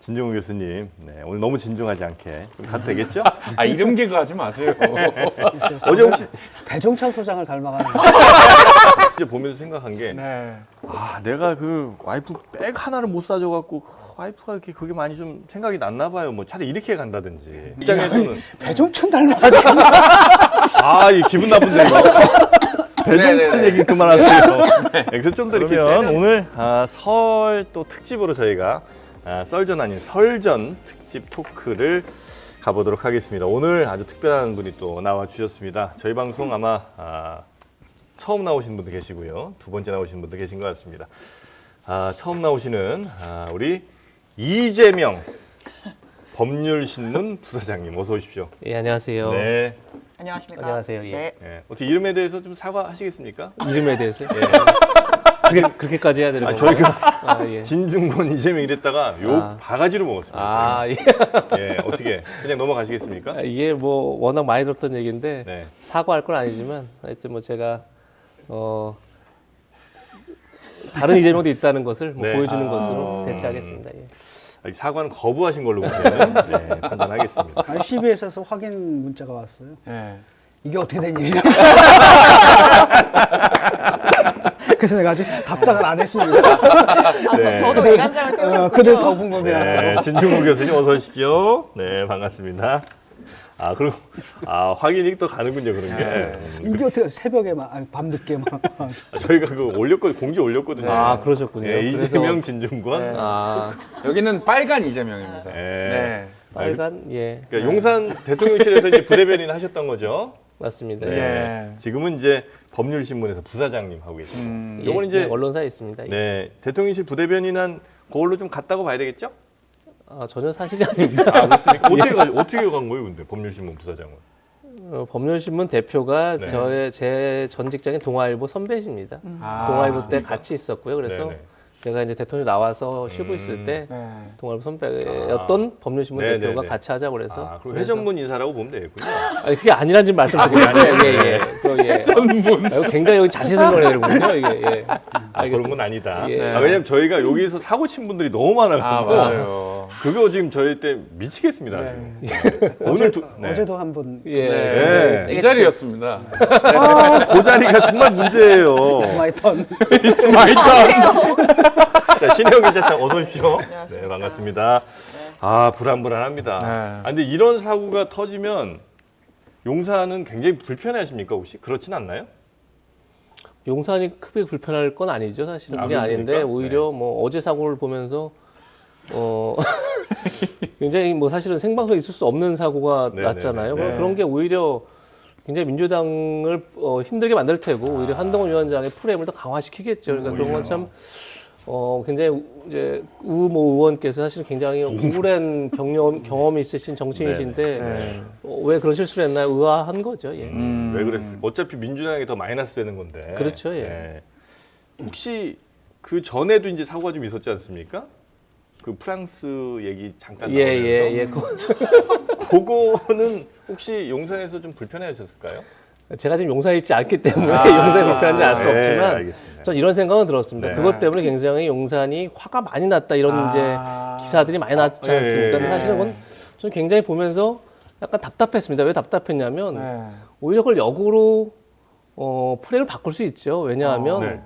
진중우 교수님, 네, 오늘 너무 진중하지 않게 좀 가도 되겠죠? 아, 이름 개그하지 마세요. 어제 혹시 배종찬 소장을 닮아가는 이제 보면서 생각한 게, 네. 아, 내가 그 와이프 백 하나를 못 사줘갖고 와이프가 이렇게 그게 많이 좀 생각이 났나 봐요. 뭐 차라리 이렇게 간다든지. 입장에서는 배종찬 닮아가는 아, 이 기분 나쁜데 이거. 배종찬 네네네. 얘기 그만하세요. 네, 그래서 좀 더 이렇게 그러면 오늘 설 또 특집으로 저희가 썰전 아닌 설전 특집 토크를 가보도록 하겠습니다. 오늘 아주 특별한 분이 또 나와 주셨습니다. 저희 방송 아마 처음 나오신 분도 계시고요, 두 번째 나오신 분도 계신 것 같습니다. 처음 나오시는 우리 이재명 법률신문 부사장님, 어서 오십시오. 예, 안녕하세요. 네. 안녕하십니까. 안녕하세요. 예. 네. 네. 어떻게 이름에 대해서 좀 사과하시겠습니까? 이름에 대해서 예. 그렇게까지 해야 되는 건가요? 저희가 예. 진중권 이재명 이랬다가 욕 바가지로 먹었습니다. 예. 예, 어떻게 그냥 넘어가시겠습니까? 이게 뭐 워낙 많이 들었던 얘기인데 네. 사과할 건 아니지만 하여튼 뭐 제가 다른 이재명도 있다는 것을 뭐 네. 보여주는 것으로 대체하겠습니다. 예. 사과는 거부하신 걸로 보면 네, 판단하겠습니다. CBS에서 확인 문자가 왔어요. 네. 이게 어떻게 된 일이냐. 그래서 내가 아직 답장을 안 했습니다. 네. 저도 외관장을 띄우고 그들 더 궁금해하라고. 네, 진중우 교수님 어서 오십시오. 네, 반갑습니다. 그리고 확인이 또 가는군요, 그런 게. 이게 어떻게 새벽에 밤늦게 막. 저희가 그 올렸거든요, 공지 올렸거든요. 그러셨군요. 네, 그래서- 이재명 진중권. 네. 아, 여기는 빨간 이재명입니다. 네. 네. 빨간 예, 그러니까 용산 대통령실에서 이제 부대변인 하셨던 거죠. 맞습니다. 네. 예. 지금은 이제 법률신문에서 부사장님 하고 계십니다. 예, 요건 이제 언론사에 있습니다. 예. 네, 대통령실 부대변인한 그걸로 좀 갔다고 봐야 되겠죠? 전혀 사실이 아닙니다. 그렇습니까? 어떻게 간 거예요, 근데 법률신문 부사장은? 법률신문 대표가 네. 제 전 직장인 동아일보 선배십니다. 아, 동아일보 때 같이 있었고요. 그래서 네네. 제가 이제 대통령 나와서 쉬고 있을 때 네. 동아일보 선배였던 법률신문 네네네. 대표가 같이 하자고 그래서 그럼 회전문 인사라고 보면 되겠군요. 아니, 그게 아니란 좀 말씀드리겠습니다. 예. 회전문. 굉장히 여기 자세히 설명을 해드리군요. 이게 예. 그런 건 아니다. 예. 왜냐면 저희가 여기서 사고 친 분들이 너무 많아가지고 맞아요. 그거 지금 저희 때 미치겠습니다. 네. 네. 오늘 어제도 한 분. 예. 네. 세게 이 자리였습니다. 그 자리가 정말 문제예요. 스마이턴. It's my turn. 자, 신혜영 기자님 어서 오십시오. 안녕하십니까. 네, 반갑습니다. 불안합니다. 네. 근데 이런 사고가 터지면 용산은 굉장히 불편해하십니까, 혹시? 그렇진 않나요? 용산이 크게 불편할 건 아니죠. 사실은 그게 그렇습니까? 아닌데 오히려 뭐 어제 사고를 보면서 굉장히 뭐 사실은 생방송에 있을 수 없는 사고가 네네네. 났잖아요. 네. 그런 게 오히려 굉장히 민주당을 힘들게 만들 테고 오히려 한동훈 위원장의 프레임을 더 강화시키겠죠. 그러니까 그런 건 참 굉장히 이제 우모 의원께서 사실 굉장히 오랜 경험이 있으신 정치인이신데 네. 왜 그런 실수를 했나요? 의아한 거죠. 예. 왜 그랬을까? 어차피 민주당이 더 마이너스 되는 건데. 그렇죠, 예. 네. 혹시 그 전에도 이제 사고가 좀 있었지 않습니까? 그 프랑스 얘기 잠깐 나오면서 그거는 혹시 용산에서 좀 불편해하셨을까요? 제가 지금 용산에 있지 않기 때문에 용산이 불편한지 알 수 네, 없지만 알겠습니다. 전 이런 생각은 들었습니다. 네. 그것 때문에 굉장히 용산이 화가 많이 났다 이런 이제 기사들이 많이 났지 않습니까? 근데 사실은 그건 저는 굉장히 보면서 약간 답답했습니다. 왜 답답했냐면 네. 오히려 그걸 역으로 프레임을 바꿀 수 있죠. 왜냐하면 네.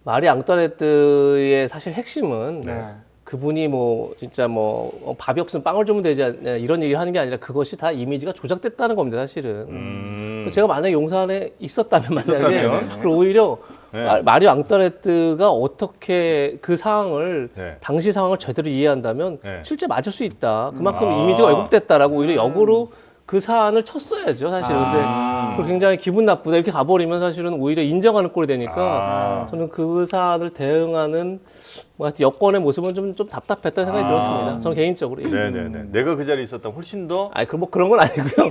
마리 앙뚜아네트의 사실 핵심은 네. 그분이 뭐 진짜 뭐 밥이 없으면 빵을 주면 되지 않냐 이런 얘기를 하는 게 아니라 그것이 다 이미지가 조작됐다는 겁니다. 사실은. 제가 만약에 용산에 있었다면 그럼 오히려 네. 마리 앙뚜아네트가 어떻게 그 상황을 네. 당시 상황을 제대로 이해한다면 네. 실제 맞을 수 있다. 그만큼 이미지가 왜곡됐다라고 오히려 역으로 그 사안을 쳤어야죠, 사실은. 근데 그걸 굉장히 기분 나쁘다 이렇게 가버리면 사실은 오히려 인정하는 꼴이 되니까 저는 그 사안을 대응하는 뭐 하여튼 여권의 모습은 좀 답답했다는 생각이 들었습니다. 저는 개인적으로. 네네네. 내가 그 자리에 있었다면 훨씬 더. 아니, 뭐 그런 건 아니고요.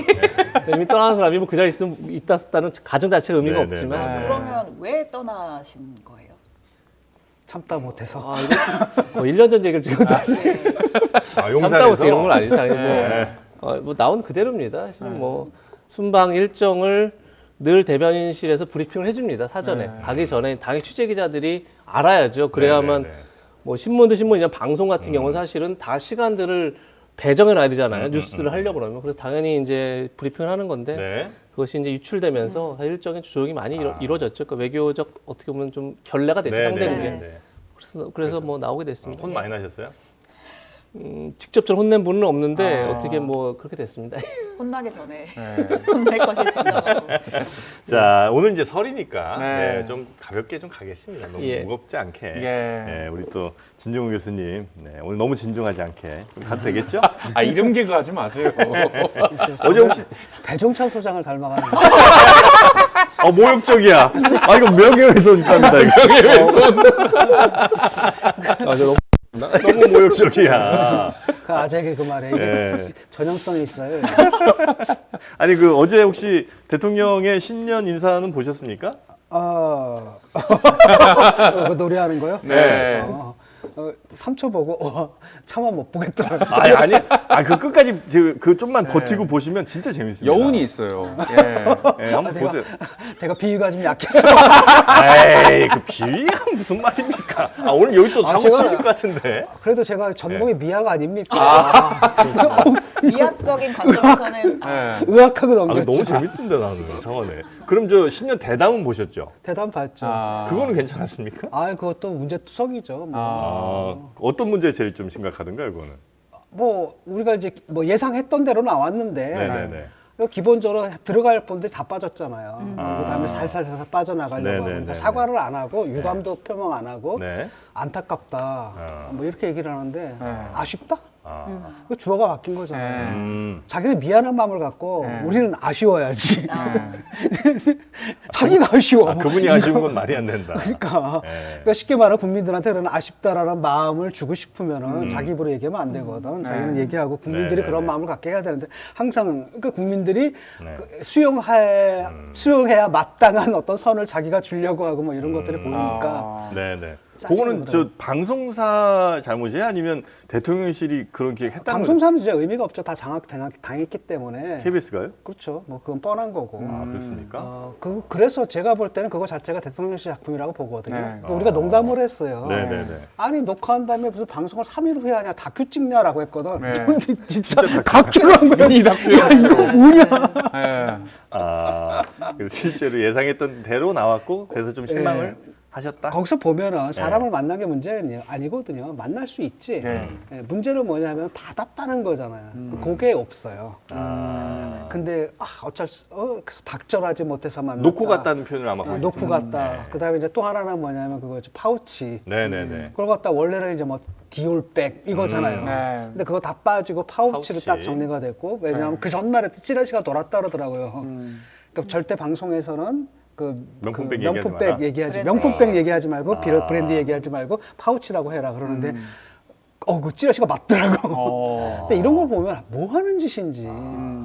이미 떠나는 사람이 뭐 그 자리에 있다는 가정 자체가 의미가 네네네. 없지만. 그러면 왜 떠나신 거예요? 참다 못해서. 이거 1년 전 얘기를 지금 참다 용산에서. 못해 이런 건 아니죠. 당연히 네. 뭐 나온 그대로입니다. 사실 뭐 순방 일정을 늘 대변인실에서 브리핑을 해줍니다. 사전에 가기 전에 당의 취재 기자들이 알아야죠. 그래야만 네네네. 뭐 신문도 신문이지만 방송 같은 경우는 사실은 다 시간들을 배정해 놔야 되잖아요. 뉴스를 하려고 그러면. 그래서 당연히 이제 브리핑을 하는 건데 네. 그것이 이제 유출되면서 일정의 조정이 많이 이루어졌죠. 그러니까 외교적 어떻게 보면 좀 결례가 됐죠. 상대국에. 네. 그래서 뭐 나오게 됐습니다. 혼 많이 나셨어요? 직접 저 혼낸 분은 없는데 아. 어떻게 뭐 그렇게 됐습니다. 혼나기 전에 네. 혼날 것을 챙겨주고. 자, 오늘 이제 설이니까 네. 네, 좀 가볍게 좀 가겠습니다. 너무 예. 무겁지 않게. 예. 네, 우리 또 진종우 교수님, 네, 오늘 너무 진중하지 않게 좀 가도 되겠죠? 아, 이름 개그 하지 마세요. 어제 혹시 배종찬 소장을 닮아가는 거. 모욕적이야. 아 이거 명예훼손입니다. 아, 저 너무 너무 모욕적이야. 그 아재개 그 말에 이게 네. 전형성이 있어요. 아니 그 어제 혹시 대통령의 신년 인사는 보셨습니까? 그 노래하는 거요? 네. 3초 보고 차마 못 보겠더라고요. 아니, 그 끝까지 그 좀만 버티고 보시면 진짜 재밌습니다. 여운이 있어요. 예. 네, 한번 내가- 보세요. 제가 비위가 좀 약해서 에이, 그 비위가 무슨 말입니까? 오늘 여기 또 사고 제가- 치실 것 같은데. 그래도 제가 전공이 미아가 아닙니까? 미학적인 관점에서는 예. 의학하고 아, 넘겼죠. 너무 재밌던데 나는 상원에. 그럼 저 신년 대담은 보셨죠? 대담 봤죠. 아. 그거는 괜찮았습니까? 그것도 문제투성이죠. 어떤 문제 제일 좀 심각하던가요, 그거는? 뭐 우리가 이제 뭐 예상했던 대로 나왔는데 네네네. 기본적으로 들어갈 분들이 다 빠졌잖아요. 아. 그다음에 살살살살 빠져나가려고 네네네네. 하니까 사과를 안 하고 유감도 표명 안 하고 네. 안타깝다. 뭐 이렇게 얘기를 하는데 네. 아쉽다. 아. 그 주어가 바뀐 거잖아요. 네. 자기는 미안한 마음을 갖고 네. 우리는 아쉬워야지. 네. 자기가 아쉬워. 그분이 아쉬운 건 말이 안 된다. 그러니까, 네. 그러니까 쉽게 말하면 국민들한테 그런 아쉽다라는 마음을 주고 싶으면은 자기 입으로 얘기하면 안 되거든. 자기는 얘기하고 국민들이 네, 그런 네. 마음을 갖게 해야 되는데 항상 그러니까 국민들이 네. 그 수용해야 마땅한 어떤 선을 자기가 주려고 하고 뭐 이런 것들이 보이니까 아. 네네. 짜증이 그거는 저 방송사 잘못이에요? 아니면 대통령실이 그런 기획 했다는 거예요? 방송사는 이제 의미가 없죠. 다 당했기 때문에. KBS가요? 그렇죠. 뭐 그건 뻔한 거고. 아, 그렇습니까? 그래서 제가 볼 때는 그거 자체가 대통령실 작품이라고 보거든요. 네. 그러니까 우리가 농담을 했어요. 네네네. 아니 녹화한 다음에 무슨 방송을 3일 후에 하냐 다큐 찍냐라고 했거든. 네. 근데 진짜 다큐로 한 거야. 미니 다큐. 야 이거 뭐냐. 예. 그래서 실제로 예상했던 대로 나왔고, 그래서 좀 실망을 하셨다? 거기서 보면은 사람을 만난 게 문제는 아니거든요. 만날 수 있지. 네. 문제는 뭐냐면 받았다는 거잖아요. 그게 없어요. 근데 그래서 박절하지 못해서 만났다. 놓고 갔다는 표현을 아마 거기 놓고 갔다. 네. 그다음에 이제 또 하나는 뭐냐면 그거죠. 파우치. 네네네. 그걸 갖다 원래는 이제 뭐 디올백 이거잖아요. 네. 근데 그거 다 빠지고 파우치로 파우치. 딱 정리가 됐고 왜냐하면 그 전날에 찌라시가 돌았다 그러더라고요. 그러니까 절대 방송에서는 그 명품백 그 얘기하지 마라. 명품백 얘기하지 브랜드. 명품백 얘기하지 말고 아. 브랜드 얘기하지 말고 파우치라고 해라 그러는데 그 찌라시가 맞더라고. 근데 이런 걸 보면 뭐 하는 짓인지.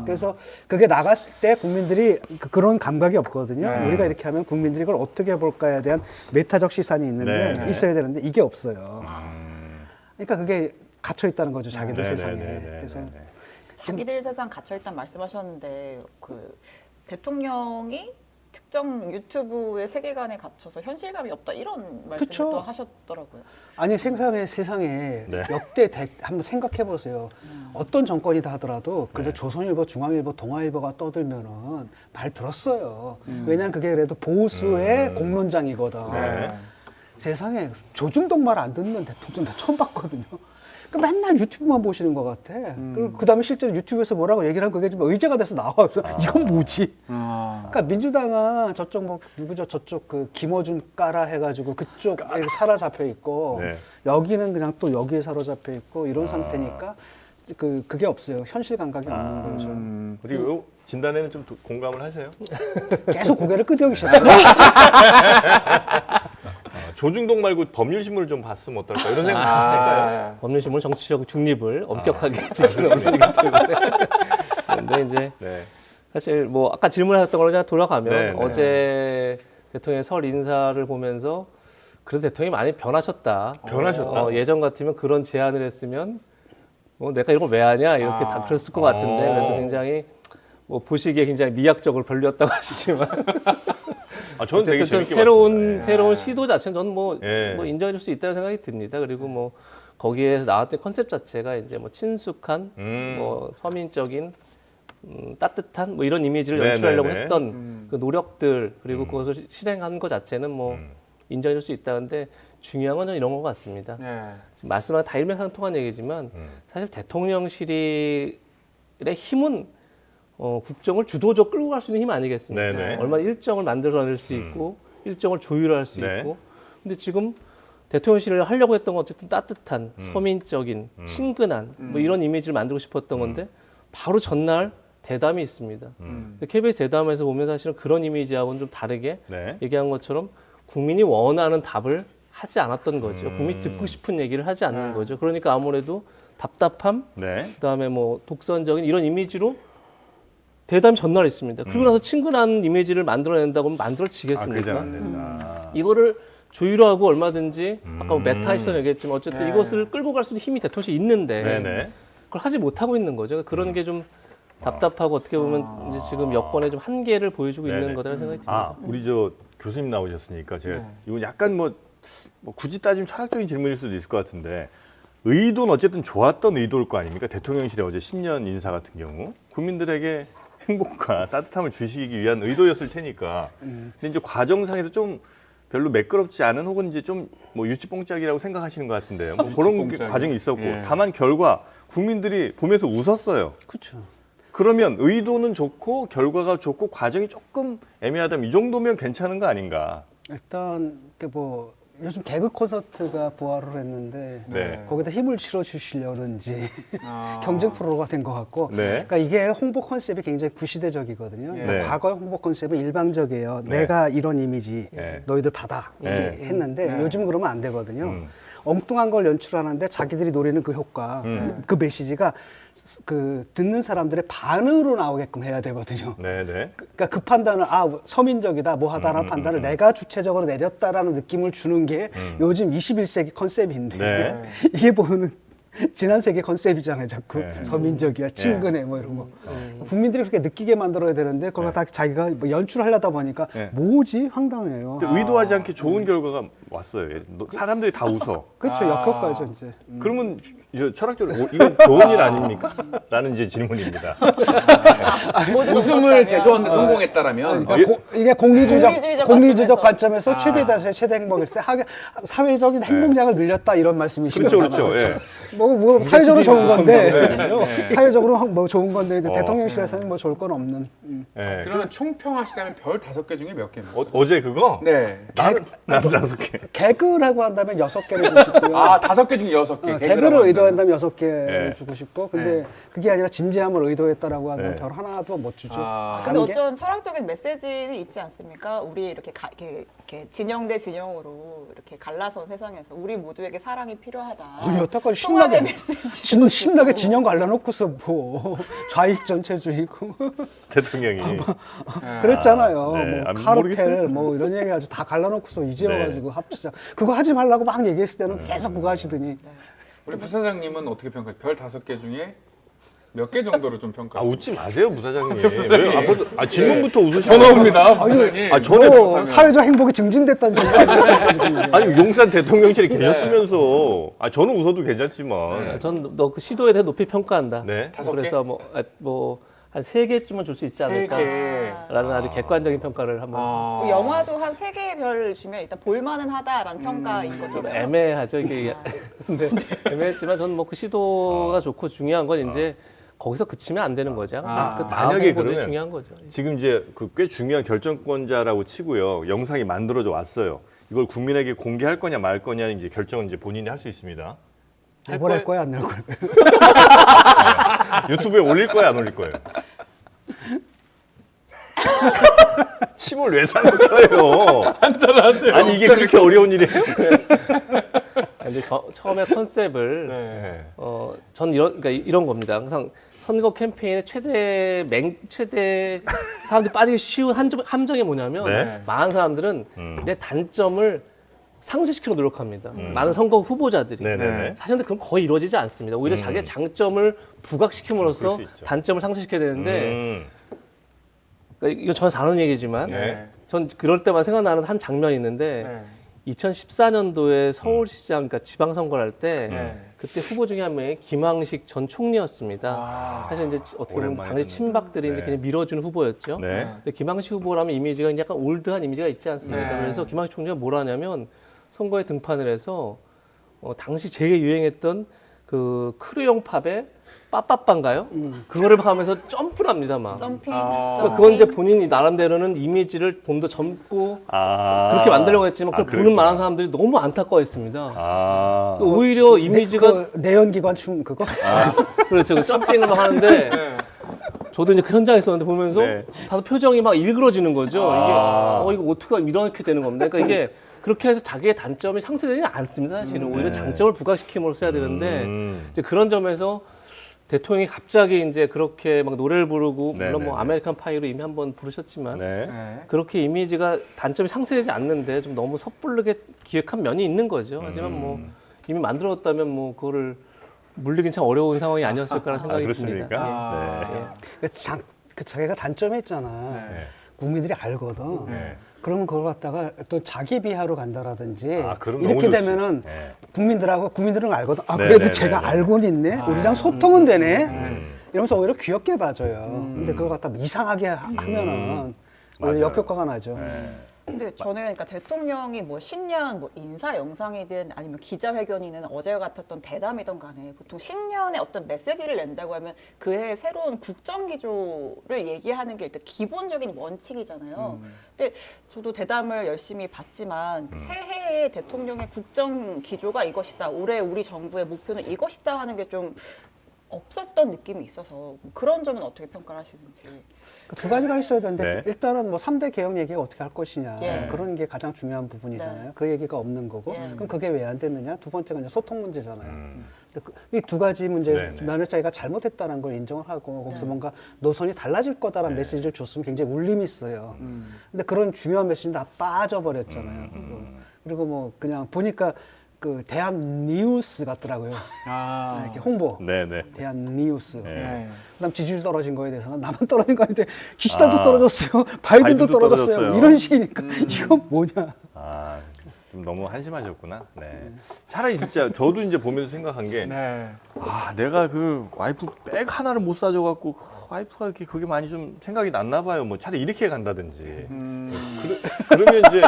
그래서 그게 나갔을 때 국민들이 그런 감각이 없거든요. 네. 우리가 이렇게 하면 국민들이 이걸 어떻게 볼까에 대한 메타적 시선이 있는데 네. 있어야 되는데 이게 없어요. 그러니까 그게 갇혀 있다는 거죠, 자기들 세상에. 네네네네. 그래서 자기들 세상 갇혀있단 말씀하셨는데 그 대통령이 특정 유튜브의 세계관에 갇혀서 현실감이 없다 이런 말씀을 그쵸. 또 하셨더라고요. 아니 세상에 네. 역대 한번 생각해 보세요. 어떤 정권이 다 하더라도 그래도 조선일보, 중앙일보, 동아일보가 떠들면은 말 들었어요. 왜냐면 그게 그래도 보수의 공론장이거든. 네. 세상에 조중동 말 안 듣는 대통령 나 처음 봤거든요. 그 맨날 유튜브만 보시는 것 같아. 그 다음에 실제로 유튜브에서 뭐라고 얘기를 하면 그게 좀 의제가 돼서 나와. 그래서 이건 뭐지? 그러니까 민주당은 저쪽 뭐 누구죠? 저쪽 그 김어준 까라 해가지고 그쪽에 사로잡혀 있고 네. 여기는 그냥 또 여기에 사로잡혀 있고 이런 상태니까 그게 없어요. 현실 감각이 없는 거죠. 어떻게 요 진단에는 좀 공감을 하세요? 계속 고개를 끄덕이셨어요. 조중동 말고 법률신문을 좀 봤으면 어떨까 이런 생각 할까요? 법률신문 정치적 중립을 엄격하게 지키는 의미이기 때문에. 근데 이제 네. 사실 뭐 아까 질문하셨던 걸로 돌아가면 네, 네. 어제 대통령의 설 인사를 보면서 그래도 대통령이 많이 변하셨다. 변하셨다? 예전 같으면 그런 제안을 했으면 내가 이걸 왜 하냐 이렇게 다 그랬을 것 같은데 그래도 굉장히 뭐 보시기에 굉장히 미학적으로 별로였다고 하시지만 저는 되게 어쨌든 재밌게 새로운 봤습니다. 새로운 시도 자체는 저는 뭐, 예. 뭐 인정해줄 수 있다는 생각이 듭니다. 그리고 뭐 거기에 나왔던 컨셉 자체가 이제 뭐 친숙한, 뭐 서민적인, 따뜻한 뭐 이런 이미지를 네, 연출하려고 네, 네. 했던 그 노력들 그리고 그것을 실행한 것 자체는 뭐 인정해줄 수 있다는데 중요한 건 이런 것 같습니다. 네. 지금 말씀한 다 일맥상통한 얘기지만 사실 대통령실의 힘은 국정을 주도적 끌고 갈 수 있는 힘 아니겠습니까? 네네. 얼마나 일정을 만들어낼 수 있고 일정을 조율할 수 네. 있고 근데 지금 대통령실을 하려고 했던 건 어쨌든 따뜻한 서민적인 친근한 뭐 이런 이미지를 만들고 싶었던 건데 바로 전날 대담이 있습니다. 근데 KBS 대담에서 보면 사실은 그런 이미지하고는 좀 다르게 네. 얘기한 것처럼 국민이 원하는 답을 하지 않았던 거죠. 국민이 듣고 싶은 얘기를 하지 않는 거죠. 그러니까 아무래도 답답함, 네. 그다음에 뭐 독선적인 이런 이미지로 대담이 전날 있습니다. 그리고 나서 친근한 이미지를 만들어낸다고 하면 만들어지겠습니까? 그러지 안 된다. 이거를 조율하고 얼마든지 아까 뭐 메타 시선 얘기했지만 어쨌든 네. 이것을 끌고 갈 수 있는 힘이 대통령이 있는데 네네. 그걸 하지 못하고 있는 거죠. 그런 게 좀 답답하고 어떻게 보면 이제 지금 여권의 좀 한계를 보여주고 네네. 있는 거라는 생각이 듭니다. 우리 저 교수님 나오셨으니까 제가 네. 이건 약간 뭐 굳이 따지면 철학적인 질문일 수도 있을 것 같은데 의도는 어쨌든 좋았던 의도일 거 아닙니까? 대통령실의 어제 신년 인사 같은 경우 국민들에게 행복과 따뜻함을 주시기 위한 의도였을 테니까. 근데 이제 과정상에서 좀 별로 매끄럽지 않은 혹은 이제 좀 뭐 유치뽕짝이라고 생각하시는 것 같은데요. 뭐 그런 유치뽕짝이요? 과정이 있었고 예. 다만 결과 국민들이 보면서 웃었어요. 그렇죠. 그러면 의도는 좋고 결과가 좋고 과정이 조금 애매하다면 이 정도면 괜찮은 거 아닌가? 일단 뭐 요즘 개그 콘서트가 부활을 했는데 네. 거기다 힘을 실어 주시려는지 아. 경쟁 프로가 된 것 같고 네. 그러니까 이게 홍보 컨셉이 굉장히 구시대적이거든요. 네. 그러니까 과거의 홍보 컨셉은 일방적이에요. 네. 내가 이런 이미지 네. 너희들 받아 이렇게 네. 했는데 네. 요즘 그러면 안 되거든요. 엉뚱한 걸 연출하는데 자기들이 노리는 그 효과, 그 메시지가 그 듣는 사람들의 반으로 나오게끔 해야 되거든요. 네네. 그러니까 그 판단을 서민적이다 뭐하다라는 판단을 내가 주체적으로 내렸다라는 느낌을 주는 게 요즘 21세기 컨셉인데 네. 이게 보면은 지난 세기 컨셉이잖아요. 자꾸 네. 서민적이야, 친근해 뭐 이런 거. 국민들이 그렇게 느끼게 만들어야 되는데 그걸 다 자기가 뭐 연출하려다 보니까 네. 뭐지 황당해요. 근데 의도하지 않게 좋은 결과가 왔어요. 사람들이 다 웃어. 그렇죠. 역효과죠 이제. 그러면 이제 철학적으로 이건 좋은 일 아닙니까? 라는 이제 질문입니다. 웃음을 제조하는데 성공했다라면 그러니까 이게 공리주의적 관점에서. 관점에서 최대다 최대 행복했을 때 사회적인 행복량을 늘렸다 이런 말씀이신 그렇죠, 거잖아요. 그렇죠. 예. 뭐 사회적으로 좋은 건데 네. 사회적으로 뭐 좋은 건데 대통령실에서는 뭐 좋을 건 없는. 예. 그러면 총평하시자면 별 5개 중에 몇 개나? 어제 그거? 네. 나는 5개. 개그라고 한다면 6개를 주고 싶고요. 아, 5개 중에 6개. 개그를 의도한다면 6개 네. 주고 싶고 근데 그게 아니라 진지함을 의도했다라고 한다면 네. 별 하나도 못 주죠. 아. 근데 한 개? 어쩐 철학적인 메시지는 있지 않습니까? 우리 이렇게, 이렇게 진영 대 진영으로 이렇게 갈라선 세상에서 우리 모두에게 사랑이 필요하다. 아니, 여태까지 통합의 신나게 메시지. 신나게 진영 갈라놓고서 뭐 좌익 전체주의고 대통령이. 그랬잖아요. 네. 뭐 아, 카르텔 모르겠어요. 뭐 이런 얘기 가지고 다 갈라놓고서 이제 네. 와가지고 합치자. 그거 하지 말라고 막 얘기했을 때는 계속 그거 하시더니 우리 부사장님은 어떻게 평가해요? 별 5개 중에 몇 개 정도로 좀 아, 평가해요? 웃지 마세요, 부사장님. 왜요? 질문부터 웃으시고. 전화 옵니다, 부사장님. 아, 전에 뭐 사회적 행복이 증진됐다는 생각이 아니, 용산 대통령실에 계셨으면서. 아, 저는 웃어도 괜찮지만. 전 너 그 시도에 대해 높이 평가한다. 네. 5개? 그래서 한 3개쯤은 줄 수 있지 3개. 않을까라는 아주 객관적인 평가를 한번. 아. 영화도 한 3개 별 주면 일단 볼만은 하다라는 평가인 좀 거잖아요. 애매하죠 이게. 근데 애매했지만 저는 뭐 그 시도가 좋고 중요한 건 이제 거기서 그치면 안 되는 거죠. 아. 그 다음 만약에 행보들이 그러면 중요한 거죠. 지금 이제 그 꽤 중요한 결정권자라고 치고요. 영상이 만들어져 왔어요. 이걸 국민에게 공개할 거냐 말 거냐는 이제 결정은 이제 본인이 할 수 있습니다. 내보낼 거야 안 낼 거야. 유튜브에 올릴 거야 안 올릴 거예요? 침을 왜 삼켜요? 한잔하세요. 아니 이게 그렇게 어려운 일이에요? 근데 처음에 컨셉을 네. 전 그러니까 이런 겁니다. 항상 선거 캠페인의 최대 사람들이 빠지기 쉬운 함정이 뭐냐면 네. 많은 사람들은 내 단점을 상쇄시키려 노력합니다. 많은 선거 후보자들이. 네네네. 사실 근데 그건 거의 이루어지지 않습니다. 오히려 자기의 장점을 부각시킴으로써 그럴 수 있죠. 단점을 상쇄시켜야 되는데 음. 그러니까 이거 전혀 다른 얘기지만 네. 전 그럴 때만 생각나는 한 장면이 있는데 네. 2014년도에 서울시장 그러니까 지방선거를 할 때 네. 그때 후보 중에 한 명이 김항식 전 총리였습니다. 아. 사실 이제 어떻게 보면 오랜만에 당시 듣는. 친박들이 이제 네. 그냥 밀어준 후보였죠. 네. 근데 김항식 후보라면 이미지가 약간 올드한 이미지가 있지 않습니까? 네. 그래서 김항식 총리가 뭘 하냐면 선거에 등판을 해서 당시 제일 유행했던 그 크루용 팝의 빠빠빠인가요? 그거를 하면서 점프를 합니다, 막. 점핑. 아. 그러니까 그건 이제 본인이 나름대로는 이미지를 좀 더 젊고 그렇게 만들려고 했지만 그걸 보는 그랬구나. 많은 사람들이 너무 안타까워했습니다. 아. 오히려 이미지가 그 내연기관 춤 그거? 그렇죠. 그 점핑을 막 하는데 네. 저도 이제 그 현장에 있었는데 보면서 네. 다들 표정이 막 일그러지는 거죠. 아. 이게 이거 어떻게 이렇게 되는 겁니다. 그러니까 이게 그렇게 해서 자기의 단점이 상쇄되지는 않습니다. 사실은 오히려 네. 장점을 부각시킴으로 써야 되는데 음. 이제 그런 점에서 대통령이 갑자기 이제 그렇게 막 노래를 부르고 물론 네네네. 뭐 아메리칸 파이로 이미 한번 부르셨지만 네. 네. 그렇게 이미지가 단점이 상쇄되지 않는데 좀 너무 섣부르게 기획한 면이 있는 거죠. 하지만 뭐 이미 만들었다면 뭐 그거를 물리긴 참 어려운 상황이 아니었을까라는 생각이 그렇습니까? 듭니다. 아. 그 자기가 단점이 있잖아. 네. 국민들이 알거든. 네. 그러면 그걸 갖다가 또 자기 비하로 간다라든지 아, 그럼 너무 이렇게 좋지. 되면은 네. 국민들은 알거든. 아 네, 그래도 네, 제가 네, 네. 알고는 있네. 우리랑 소통은 되네. 음. 이러면서 오히려 귀엽게 봐줘요. 근데 그걸 갖다 이상하게 하면은 오히려 맞아요. 역효과가 나죠. 네. 근데 저는 그러니까 대통령이 뭐 신년 뭐 인사 영상이든 아니면 기자회견이든 어제 같았던 대담이든 간에 보통 신년에 어떤 메시지를 낸다고 하면 그해 새로운 국정 기조를 얘기하는 게 일단 기본적인 원칙이잖아요. 근데 저도 대담을 열심히 봤지만 그 새해에 대통령의 국정 기조가 이것이다. 올해 우리 정부의 목표는 이것이다 하는 게 좀 없었던 느낌이 있어서 뭐 그런 점은 어떻게 평가를 하시는지. 두 가지가 있어야 되는데 네. 일단은 뭐 3대 개혁 얘기가 어떻게 할 것이냐 예. 그런 게 가장 중요한 부분이잖아요. 네. 그 얘기가 없는 거고 예. 그럼 그게 왜 안 됐느냐? 두 번째가 이제 소통 문제잖아요. 음. 이 두 가지 문제 네, 네. 면에 자기가 잘못했다는 걸 인정을 하고 거기서 네. 뭔가 노선이 달라질 거다라는 네. 메시지를 줬으면 굉장히 울림이 있어요. 근데 그런 중요한 메시지는 다 빠져버렸잖아요. 그리고 뭐 그냥 보니까 그 대한 뉴스 같더라고요. 아. 이렇게 홍보. 네네. 대한 뉴스. 네. 네. 그다음 지지율 떨어진 거에 대해서는 나만 떨어진 거 아닌데 기시다도 아. 떨어졌어요. 바이든도 바이든도 떨어졌어요. 떨어졌어요. 이런 식이니까 이건 뭐냐. 아, 좀 너무 한심하셨구나. 네. 차라리 진짜 저도 이제 보면서 생각한 게, 네. 아, 내가 그 와이프 백 하나를 못 사줘갖고 와이프가 이렇게 그게 많이 좀 생각이 났나 봐요. 뭐 차라리 이렇게 간다든지. 그러면 이제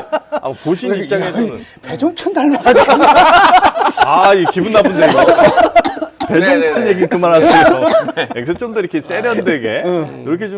보신 입장에서는 배종찬 닮아가지고 아, 이 기분 나쁜데 이거. 배종찬 네네네. 얘기 그만하세요. 네, 그래서 좀 더 이렇게 세련되게 이렇게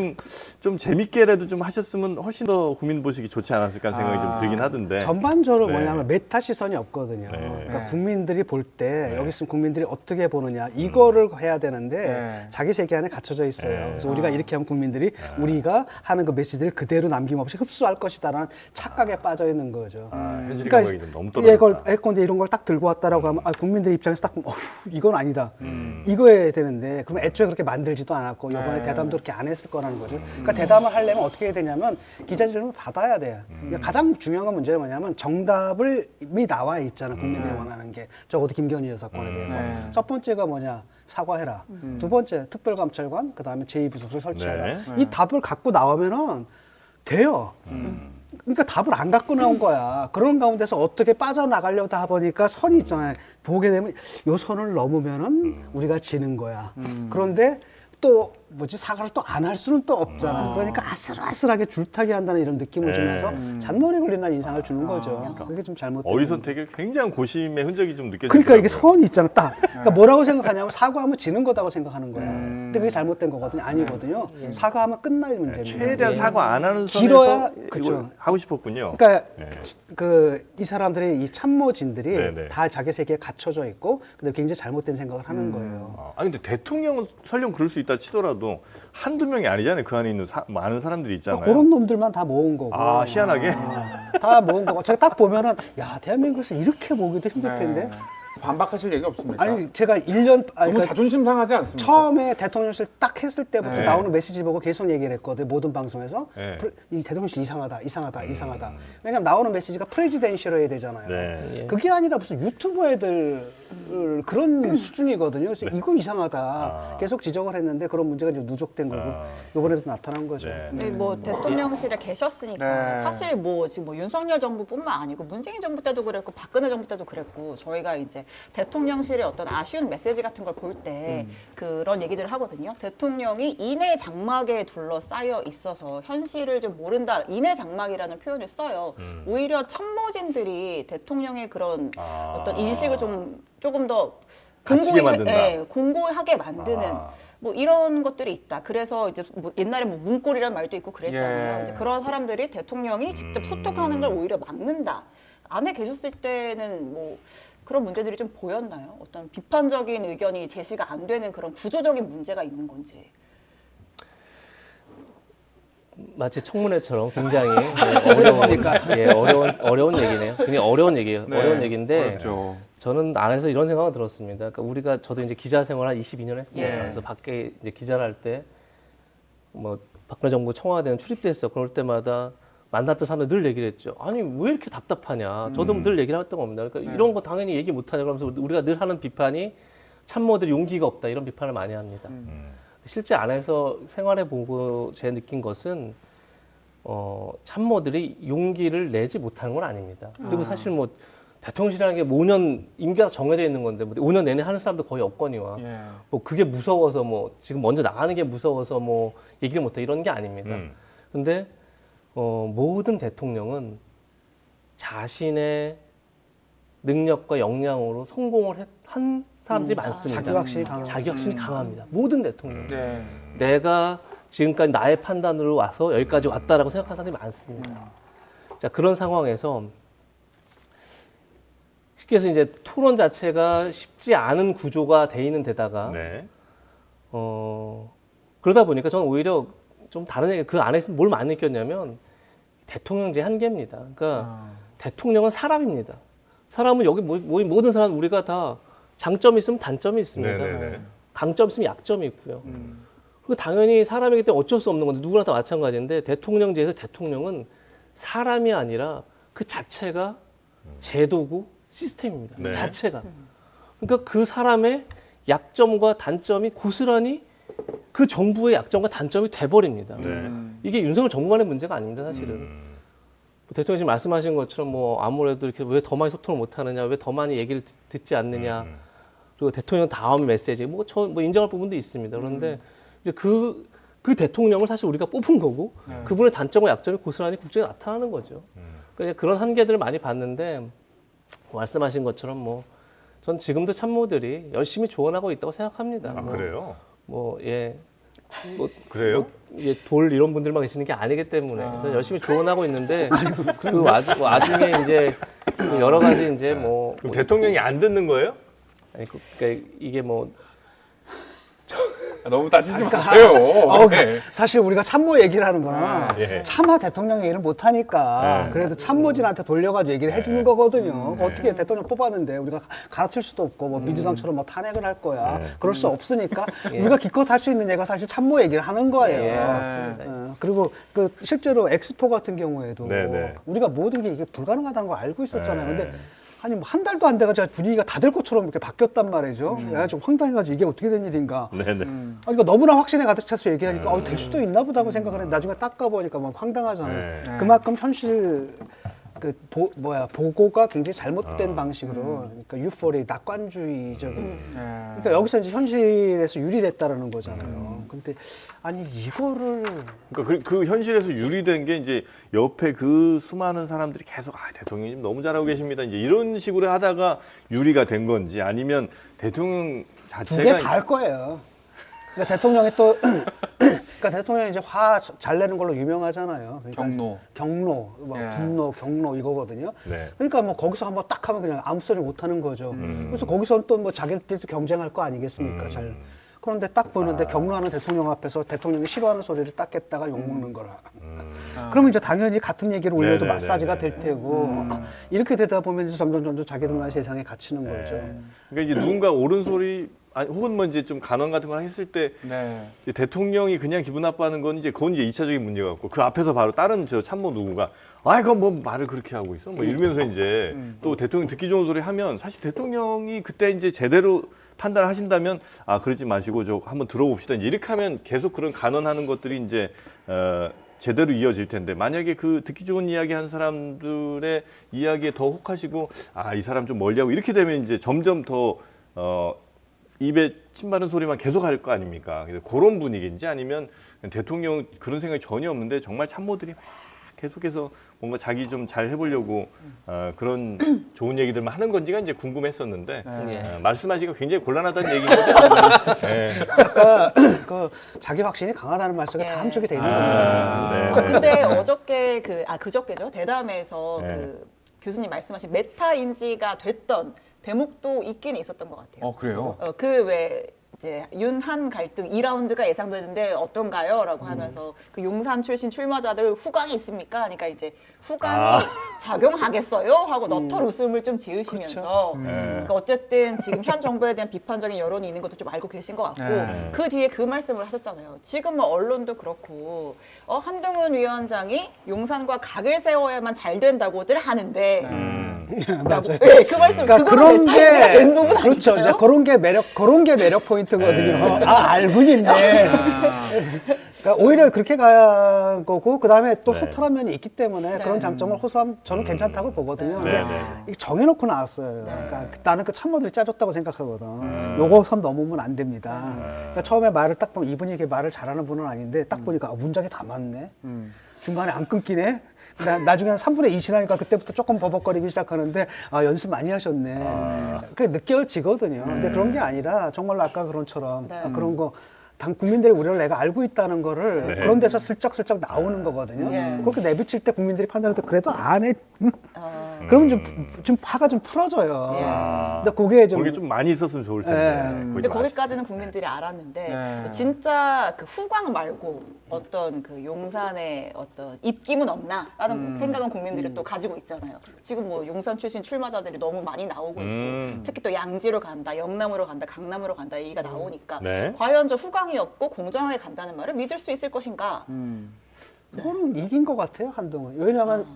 좀 재밌게라도 좀 하셨으면 훨씬 더 국민 보시기 좋지 않았을까 하는 생각이 좀 들긴 하던데. 전반적으로 네. 뭐냐면 메타 시선이 없거든요. 네. 그러니까 네. 국민들이 볼 때 네. 여기 있으면 국민들이 어떻게 보느냐 이거를 해야 되는데 네. 자기 세계 안에 갇혀져 있어요. 네. 그래서 우리가 이렇게 하면 국민들이 우리가 하는 그 메시지를 그대로 남김없이 흡수할 것이다라는 착각에 빠져 있는 거죠. 아, 현실 그러니까 감각이 좀 너무 떨어졌다. 이걸 예컨대 이런 걸 딱 들고 왔다라고 하면 국민들 입장에서 딱 보면 이건 아니다. 이거여야 되는데 그럼 애초에 그렇게 만들지도 않았고 이번에 네. 대담도 그렇게 안 했을 거라는 거죠. 그러니까 대담을 하려면 어떻게 해야 되냐면 기자 질문을 받아야 돼요. 그러니까 가장 중요한 문제는 뭐냐면 정답이 나와 있잖아. 국민들이 원하는 게. 적어도 김건희 여사 건에 대해서. 네. 첫 번째가 뭐냐. 사과해라. 두 번째 특별감찰관, 그다음에 제2부속실 설치하라. 네. 이 답을 갖고 나오면은 돼요. 그러니까 답을 안 갖고 나온 거야. 그런 가운데서 어떻게 빠져나가려다 보니까 선이 있잖아요. 보게 되면 요 선을 넘으면은 우리가 지는 거야. 그런데 또 뭐지 사과를 또 안 할 수는 또 없잖아. 그러니까 아슬아슬하게 줄타기 한다는 이런 느낌을 네. 주면서 잔머리 걸린다는 인상을 주는 거죠. 그게 좀 잘못된 어휘 거예요. 선택에 굉장히 고심의 흔적이 좀 느껴지더라고요. 그러니까 이게 선이 있잖아, 딱. 그러니까 뭐라고 생각하냐면 사과하면 지는 거다고 생각하는 거야. 근데 그게 잘못된 거거든요. 아니거든요. 사과하면 끝날 문제입니다. 최대한 사과 안 하는 선에서 길어야, 이걸 그쵸. 하고 싶었군요. 그러니까 네. 이 사람들이 이 참모진들이 네네. 다 자기 세계에 갇혀져 있고 근데 굉장히 잘못된 생각을 하는 거예요. 아니 근데 대통령은 설령 그럴 수 있다 치더라도 한두 명이 아니잖아요. 그 안에 있는 많은 사람들이 있잖아요. 그런 놈들만 다 모은 거고. 아, 희한하게? 다 모은 거고. 제가 딱 보면은 야 대한민국에서 이렇게 모으기도 힘들 텐데. 반박하실 얘기 없습니까? 아니 제가 1년 아니, 너무 그러니까 자존심 상하지 않습니까? 처음에 대통령실 딱 했을 때부터 네. 나오는 메시지 보고 계속 얘기를 했거든요. 모든 방송에서 네. 이 대통령실 이상하다. 왜냐면 나오는 메시지가 프레지덴셜해야 되잖아요. 네. 그게 아니라 무슨 유튜버 애들 그런 수준이거든요. 그래서 이거 이상하다. 아. 계속 지적을 했는데 그런 문제가 이제 누적된 거고 이번에도 나타난 거죠. 네. 근데 뭐 대통령실에 계셨으니까 네. 사실 뭐 지금 뭐 윤석열 정부뿐만 아니고 문재인 정부 때도 그랬고 박근혜 정부 때도 그랬고 저희가 이제 대통령실의 어떤 아쉬운 메시지 같은 걸 볼 때 그런 얘기들을 하거든요. 대통령이 인해 장막에 둘러싸여 있어서 현실을 좀 모른다. 인해 장막이라는 표현을 써요. 오히려 참모진들이 대통령의 그런 어떤 인식을 조금 더 갇히게 만든다. 공고하게 만드는 뭐 이런 것들이 있다. 그래서 이제 뭐 옛날에 뭐 문고리라는 말도 있고 그랬잖아요. 예. 이제 그런 사람들이 대통령이 직접 소통하는 걸 오히려 막는다. 안에 계셨을 때는 뭐 그런 문제들이 좀 보였나요? 어떤 비판적인 의견이 제시가 안 되는 그런 구조적인 문제가 있는 건지. 마치 청문회처럼 굉장히 어려운 얘기네요. 굉장히 어려운 얘기예요. 네, 어려운 얘기인데 어렵죠. 저는 안에서 이런 생각을 들었습니다. 그러니까 저도 이제 기자 생활 한 22년 했습니다. 예. 그래서 밖에 이제 기자를 할 때 뭐 박근혜 정부 청와대는 출입됐어. 그럴 때마다 만났던 사람들 늘 얘기를 했죠. 아니 왜 이렇게 답답하냐. 저도 늘 얘기를 했던 겁니다. 그러니까 이런 거 당연히 얘기 못하냐. 그러면서 우리가 늘 하는 비판이 참모들이 용기가 없다 이런 비판을 많이 합니다. 실제 안에서 생활해 보고 제 느낀 것은 참모들이 용기를 내지 못하는 건 아닙니다. 그리고 사실 뭐 대통령실이라는 게 5년 임기가 정해져 있는 건데 뭐 5년 내내 하는 사람도 거의 없거니와 예. 뭐 그게 무서워서 뭐 지금 먼저 나가는 게 무서워서 뭐 얘기를 못해 이런 게 아닙니다. 근데 모든 대통령은 자신의 능력과 역량으로 성공을 한 사람들이 많습니다. 자기 확신이 강합니다. 자기 확신이 강합니다. 모든 대통령. 네. 내가 지금까지 나의 판단으로 와서 여기까지 왔다라고 생각하는 사람들이 많습니다. 자, 그런 상황에서 쉽게 해서 이제 토론 자체가 쉽지 않은 구조가 돼 있는 데다가 네. 그러다 보니까 저는 오히려 좀 다른 얘기 그 안에서 뭘 많이 느꼈냐면 대통령제 한계입니다. 그러니까 대통령은 사람입니다. 사람은 여기 모인 모든 사람 우리가 다 장점이 있으면 단점이 있습니다. 네네네. 강점 있으면 약점이 있고요. 그리고 당연히 사람이기 때문에 어쩔 수 없는 건데 누구나 다 마찬가지인데 대통령제에서 대통령은 사람이 아니라 그 자체가 제도고 시스템입니다. 네. 그 자체가. 그러니까 그 사람의 약점과 단점이 고스란히 그 정부의 약점과 단점이 돼버립니다. 네. 이게 윤석열 정부만의 문제가 아닙니다, 사실은. 대통령이 지금 말씀하신 것처럼 뭐 아무래도 이렇게 왜 더 많이 소통을 못하느냐, 왜 더 많이 얘기를 듣지 않느냐, 그리고 대통령 다음 메시지, 뭐 인정할 부분도 있습니다. 그런데 이제 그 대통령을 사실 우리가 뽑은 거고 그분의 단점과 약점이 고스란히 국정에 나타나는 거죠. 그러니까 그런 한계들을 많이 봤는데 말씀하신 것처럼 뭐 전 지금도 참모들이 열심히 조언하고 있다고 생각합니다. 아, 그래요? 그래요? 돌 이런 분들만 계시는 게 아니기 때문에 열심히 조언하고 있는데 그 와중에 이제 여러 가지 이제 뭐 그럼 대통령이 안 듣는 거예요? 아니 그러니까 이게 뭐 너무 따지지 마세요. 네. 사실 우리가 참모 얘기를 하는 거나 예. 차마 대통령 얘기를 못 하니까 네. 그래도 참모진한테 돌려가지고 얘기를 해주는 거거든요. 어떻게 대통령 뽑았는데 우리가 갈아칠 수도 없고 뭐 민주당처럼 뭐 탄핵을 할 거야. 그럴 수 없으니까 우리가 기껏 할 수 있는 얘가 사실 참모 얘기를 하는 거예요. 예, 맞습니다. 그리고 그 실제로 엑스포 같은 경우에도 네. 우리가 모든 게 이게 불가능하다는 걸 알고 있었잖아요. 근데 아니 뭐 한 달도 안 돼가지고 분위기가 다 될 것처럼 이렇게 바뀌었단 말이죠. 내가 좀 황당해가지고 이게 어떻게 된 일인가. 네네. 아니, 그러니까 너무나 확신에 가득 차서 얘기하니까 될 수도 있나 보다고 생각을 했는데 나중에 닦아보니까 막 황당하잖아요. 네. 그만큼 현실 보고가 굉장히 잘못된 방식으로 그러니까 유포리 낙관주의적인 그러니까 여기서 이제 현실에서 유리됐다라는 거잖아요. 근데 아니 이거를 그러니까 그 현실에서 유리된 게 이제 옆에 그 수많은 사람들이 계속 대통령님 너무 잘하고 계십니다. 이제 이런 식으로 하다가 유리가 된 건지 아니면 대통령 두 개 자체가 다 할 거예요. 그러니까 대통령이 또 그러니까 대통령이 이제 화 잘 내는 걸로 유명하잖아요. 그러니까 경로, 뭐 예. 분노, 경로 이거거든요. 네. 그러니까 뭐 거기서 한번 딱 하면 그냥 아무 소리 못 하는 거죠. 그래서 거기서는 또 뭐 자기들도 경쟁할 거 아니겠습니까? 잘. 그런데 딱 보는데 경로하는 대통령 앞에서 대통령이 싫어하는 소리를 딱 깼다가 욕먹는 거라. 그러면 이제 당연히 같은 얘기를 올려도 네네네네. 마사지가 될 테고 이렇게 되다 보면 이제 점점 자기들만 세상에 갇히는 거죠. 그러니까 이제 누군가 옳은 소리 아니, 혹은 뭐 이제 좀 간언 같은 걸 했을 때 네. 이제 대통령이 그냥 기분 나빠하는 건 이제 그건 이제 2차적인 문제가 같고 그 앞에서 바로 다른 저 참모 누군가 아 이거 뭐 말을 그렇게 하고 있어 뭐 이러면서 이제 또 대통령 듣기 좋은 소리 하면 사실 대통령이 그때 이제 제대로 판단을 하신다면 아 그러지 마시고 저 한번 들어봅시다 이제 이렇게 하면 계속 그런 간언하는 것들이 이제 제대로 이어질 텐데 만약에 그 듣기 좋은 이야기 한 사람들의 이야기에 더 혹하시고 아 이 사람 좀 멀리하고 이렇게 되면 이제 점점 더 입에 침 바른 소리만 계속 할 거 아닙니까? 그래서 그런 분위기인지 아니면 대통령 그런 생각이 전혀 없는데 정말 참모들이 막 계속해서 뭔가 자기 좀 잘 해보려고 그런 좋은 얘기들만 하는 건지가 이제 궁금했었는데 말씀하시기가 굉장히 곤란하다는 얘기인 거죠? 네. 아까 그 자기 확신이 강하다는 말씀이 다 함축이 돼 있는 겁니다. 네. 근데 어저께 그저께죠 대담에서 네. 그 교수님 말씀하신 메타 인지가 됐던 대목도 있긴 있었던 것 같아요. 그래요? 그 왜 이제 윤한 갈등 2라운드가 예상되는데 어떤가요? 라고 하면서 그 용산 출신 출마자들 후광이 있습니까? 그러니까 이제 후광이 작용하겠어요? 하고 너털 웃음을 좀 지으시면서 그러니까 어쨌든 지금 현 정부에 대한 비판적인 여론이 있는 것도 좀 알고 계신 것 같고 네. 그 뒤에 그 말씀을 하셨잖아요. 지금 뭐 언론도 그렇고 한동훈 위원장이 용산과 각을 세워야만 잘 된다고들 하는데 맞아요. 네, 그 말씀 그러니까 그거는 메타인지가 된 부분 그렇죠. 이제 아닌가요? 그런 게 매력 포인트거든요. 아 알고 있네. 그러니까 오히려 그렇게 간 거고 그 다음에 또 네. 소탈한 면이 있기 때문에 네. 그런 장점을 호소하면 저는 괜찮다고 보거든요. 네, 근데 네. 이게 정해놓고 나왔어요. 그러니까 나는 그 참모들이 짜줬다고 생각하거든. 요거 선 넘으면 안 됩니다. 그러니까 처음에 말을 딱 보면 이분이 이렇게 말을 잘하는 분은 아닌데 딱 보니까 문장이 다 맞네. 중간에 안 끊기네. 나중에 한 3분의 2 지나니까 그때부터 조금 버벅거리기 시작하는데 아 연습 많이 하셨네. 그게 느껴지거든요. 근데 그런 게 아니라 정말로 아까 그런처럼 네. 그런 거 당 국민들의 우려를 내가 알고 있다는 거를 네. 그런 데서 슬쩍슬쩍 나오는 거거든요. 네. 그렇게 내비칠 때 국민들이 판단할 때 그래도 안 해. 그러면 좀 파가 좀 풀어져요. 예. 근데 그게 좀 거기 좀 많이 있었으면 좋을 텐데. 네. 보지 근데 마시고. 거기까지는 국민들이 알았는데 네. 진짜 그 후광 말고 어떤 그 용산의 어떤 입김은 없나라는 생각은 국민들이 또 가지고 있잖아요. 지금 뭐 용산 출신 출마자들이 너무 많이 나오고 있고 특히 또 양지로 간다, 영남으로 간다, 강남으로 간다 얘기가 나오니까 네. 과연 저 후광이 없고 공정하게 간다는 말을 믿을 수 있을 것인가? 그거는 이긴 것 같아요, 한동훈. 왜냐하면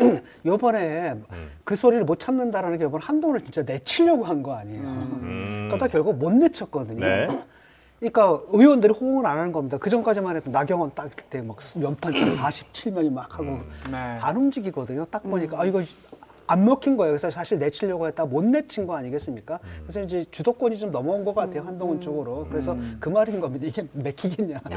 요번에 그 소리를 못 참는다라는 게 이번 한동훈을 진짜 내치려고 한 거 아니에요. 그러다 결국 못 내쳤거든요. 네. 그러니까 의원들이 호응을 안 하는 겁니다. 그 전까지만 해도 나경원 딱 때 막 연판장 47명이 막 하고 네. 안 움직이거든요. 딱 보니까 아 이거 안 먹힌 거예요. 그래서 사실 내치려고 했다 못 내친 거 아니겠습니까? 그래서 이제 주도권이 좀 넘어온 것 같아요, 한동훈 쪽으로. 그래서 그 말인 겁니다. 이게 맥히겠냐? 네.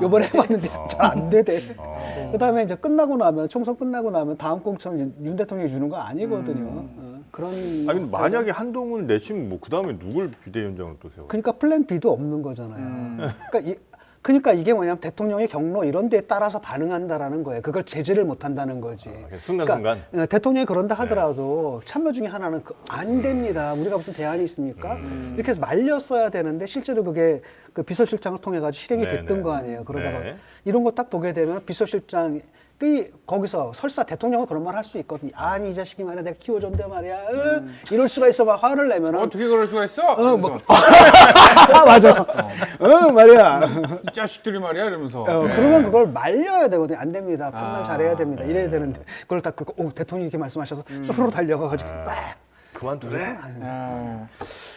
요번에 해봤는데 잘 안 되대. 어. 그다음에 이제 끝나고 나면 총선 끝나고 나면 다음 공천 윤 대통령이 주는 거 아니거든요. 그런. 아니 근데 만약에 한동훈을 내치면 뭐 그 다음에 누굴 비대위원장으로 또 세워? 그러니까 플랜 B도 없는 거잖아요. 그러니까 이게 뭐냐면 대통령의 경로 이런 데에 따라서 반응한다라는 거예요. 그걸 제지를 못 한다는 거지. 순간순간. 그러니까 대통령이 그런다 하더라도 참여 중에 하나는 안 됩니다. 우리가 무슨 대안이 있습니까? 이렇게 해서 말렸어야 되는데 실제로 그게 그 비서실장을 통해 가지고 실행이 네, 됐던 네. 거 아니에요. 그러다가 네. 이런 거 딱 보게 되면 비서실장이 거기서 설사 대통령은 그런 말 할 수 있거든요. 아니 이 자식이 말이야 내가 키워줬는데 말이야. 이럴 수가 있어 막 화를 내면은 어떻게 그럴 수가 있어? 뭐. 아 맞아. 말이야. 이 자식들이 말이야 이러면서. 그러면 그걸 말려야 되거든요. 안 됩니다. 판단 잘해야 됩니다. 이래야 되는데 그걸 딱 대통령이 이렇게 말씀하셔서 쏘로 달려가가지고 빡. 그만두래?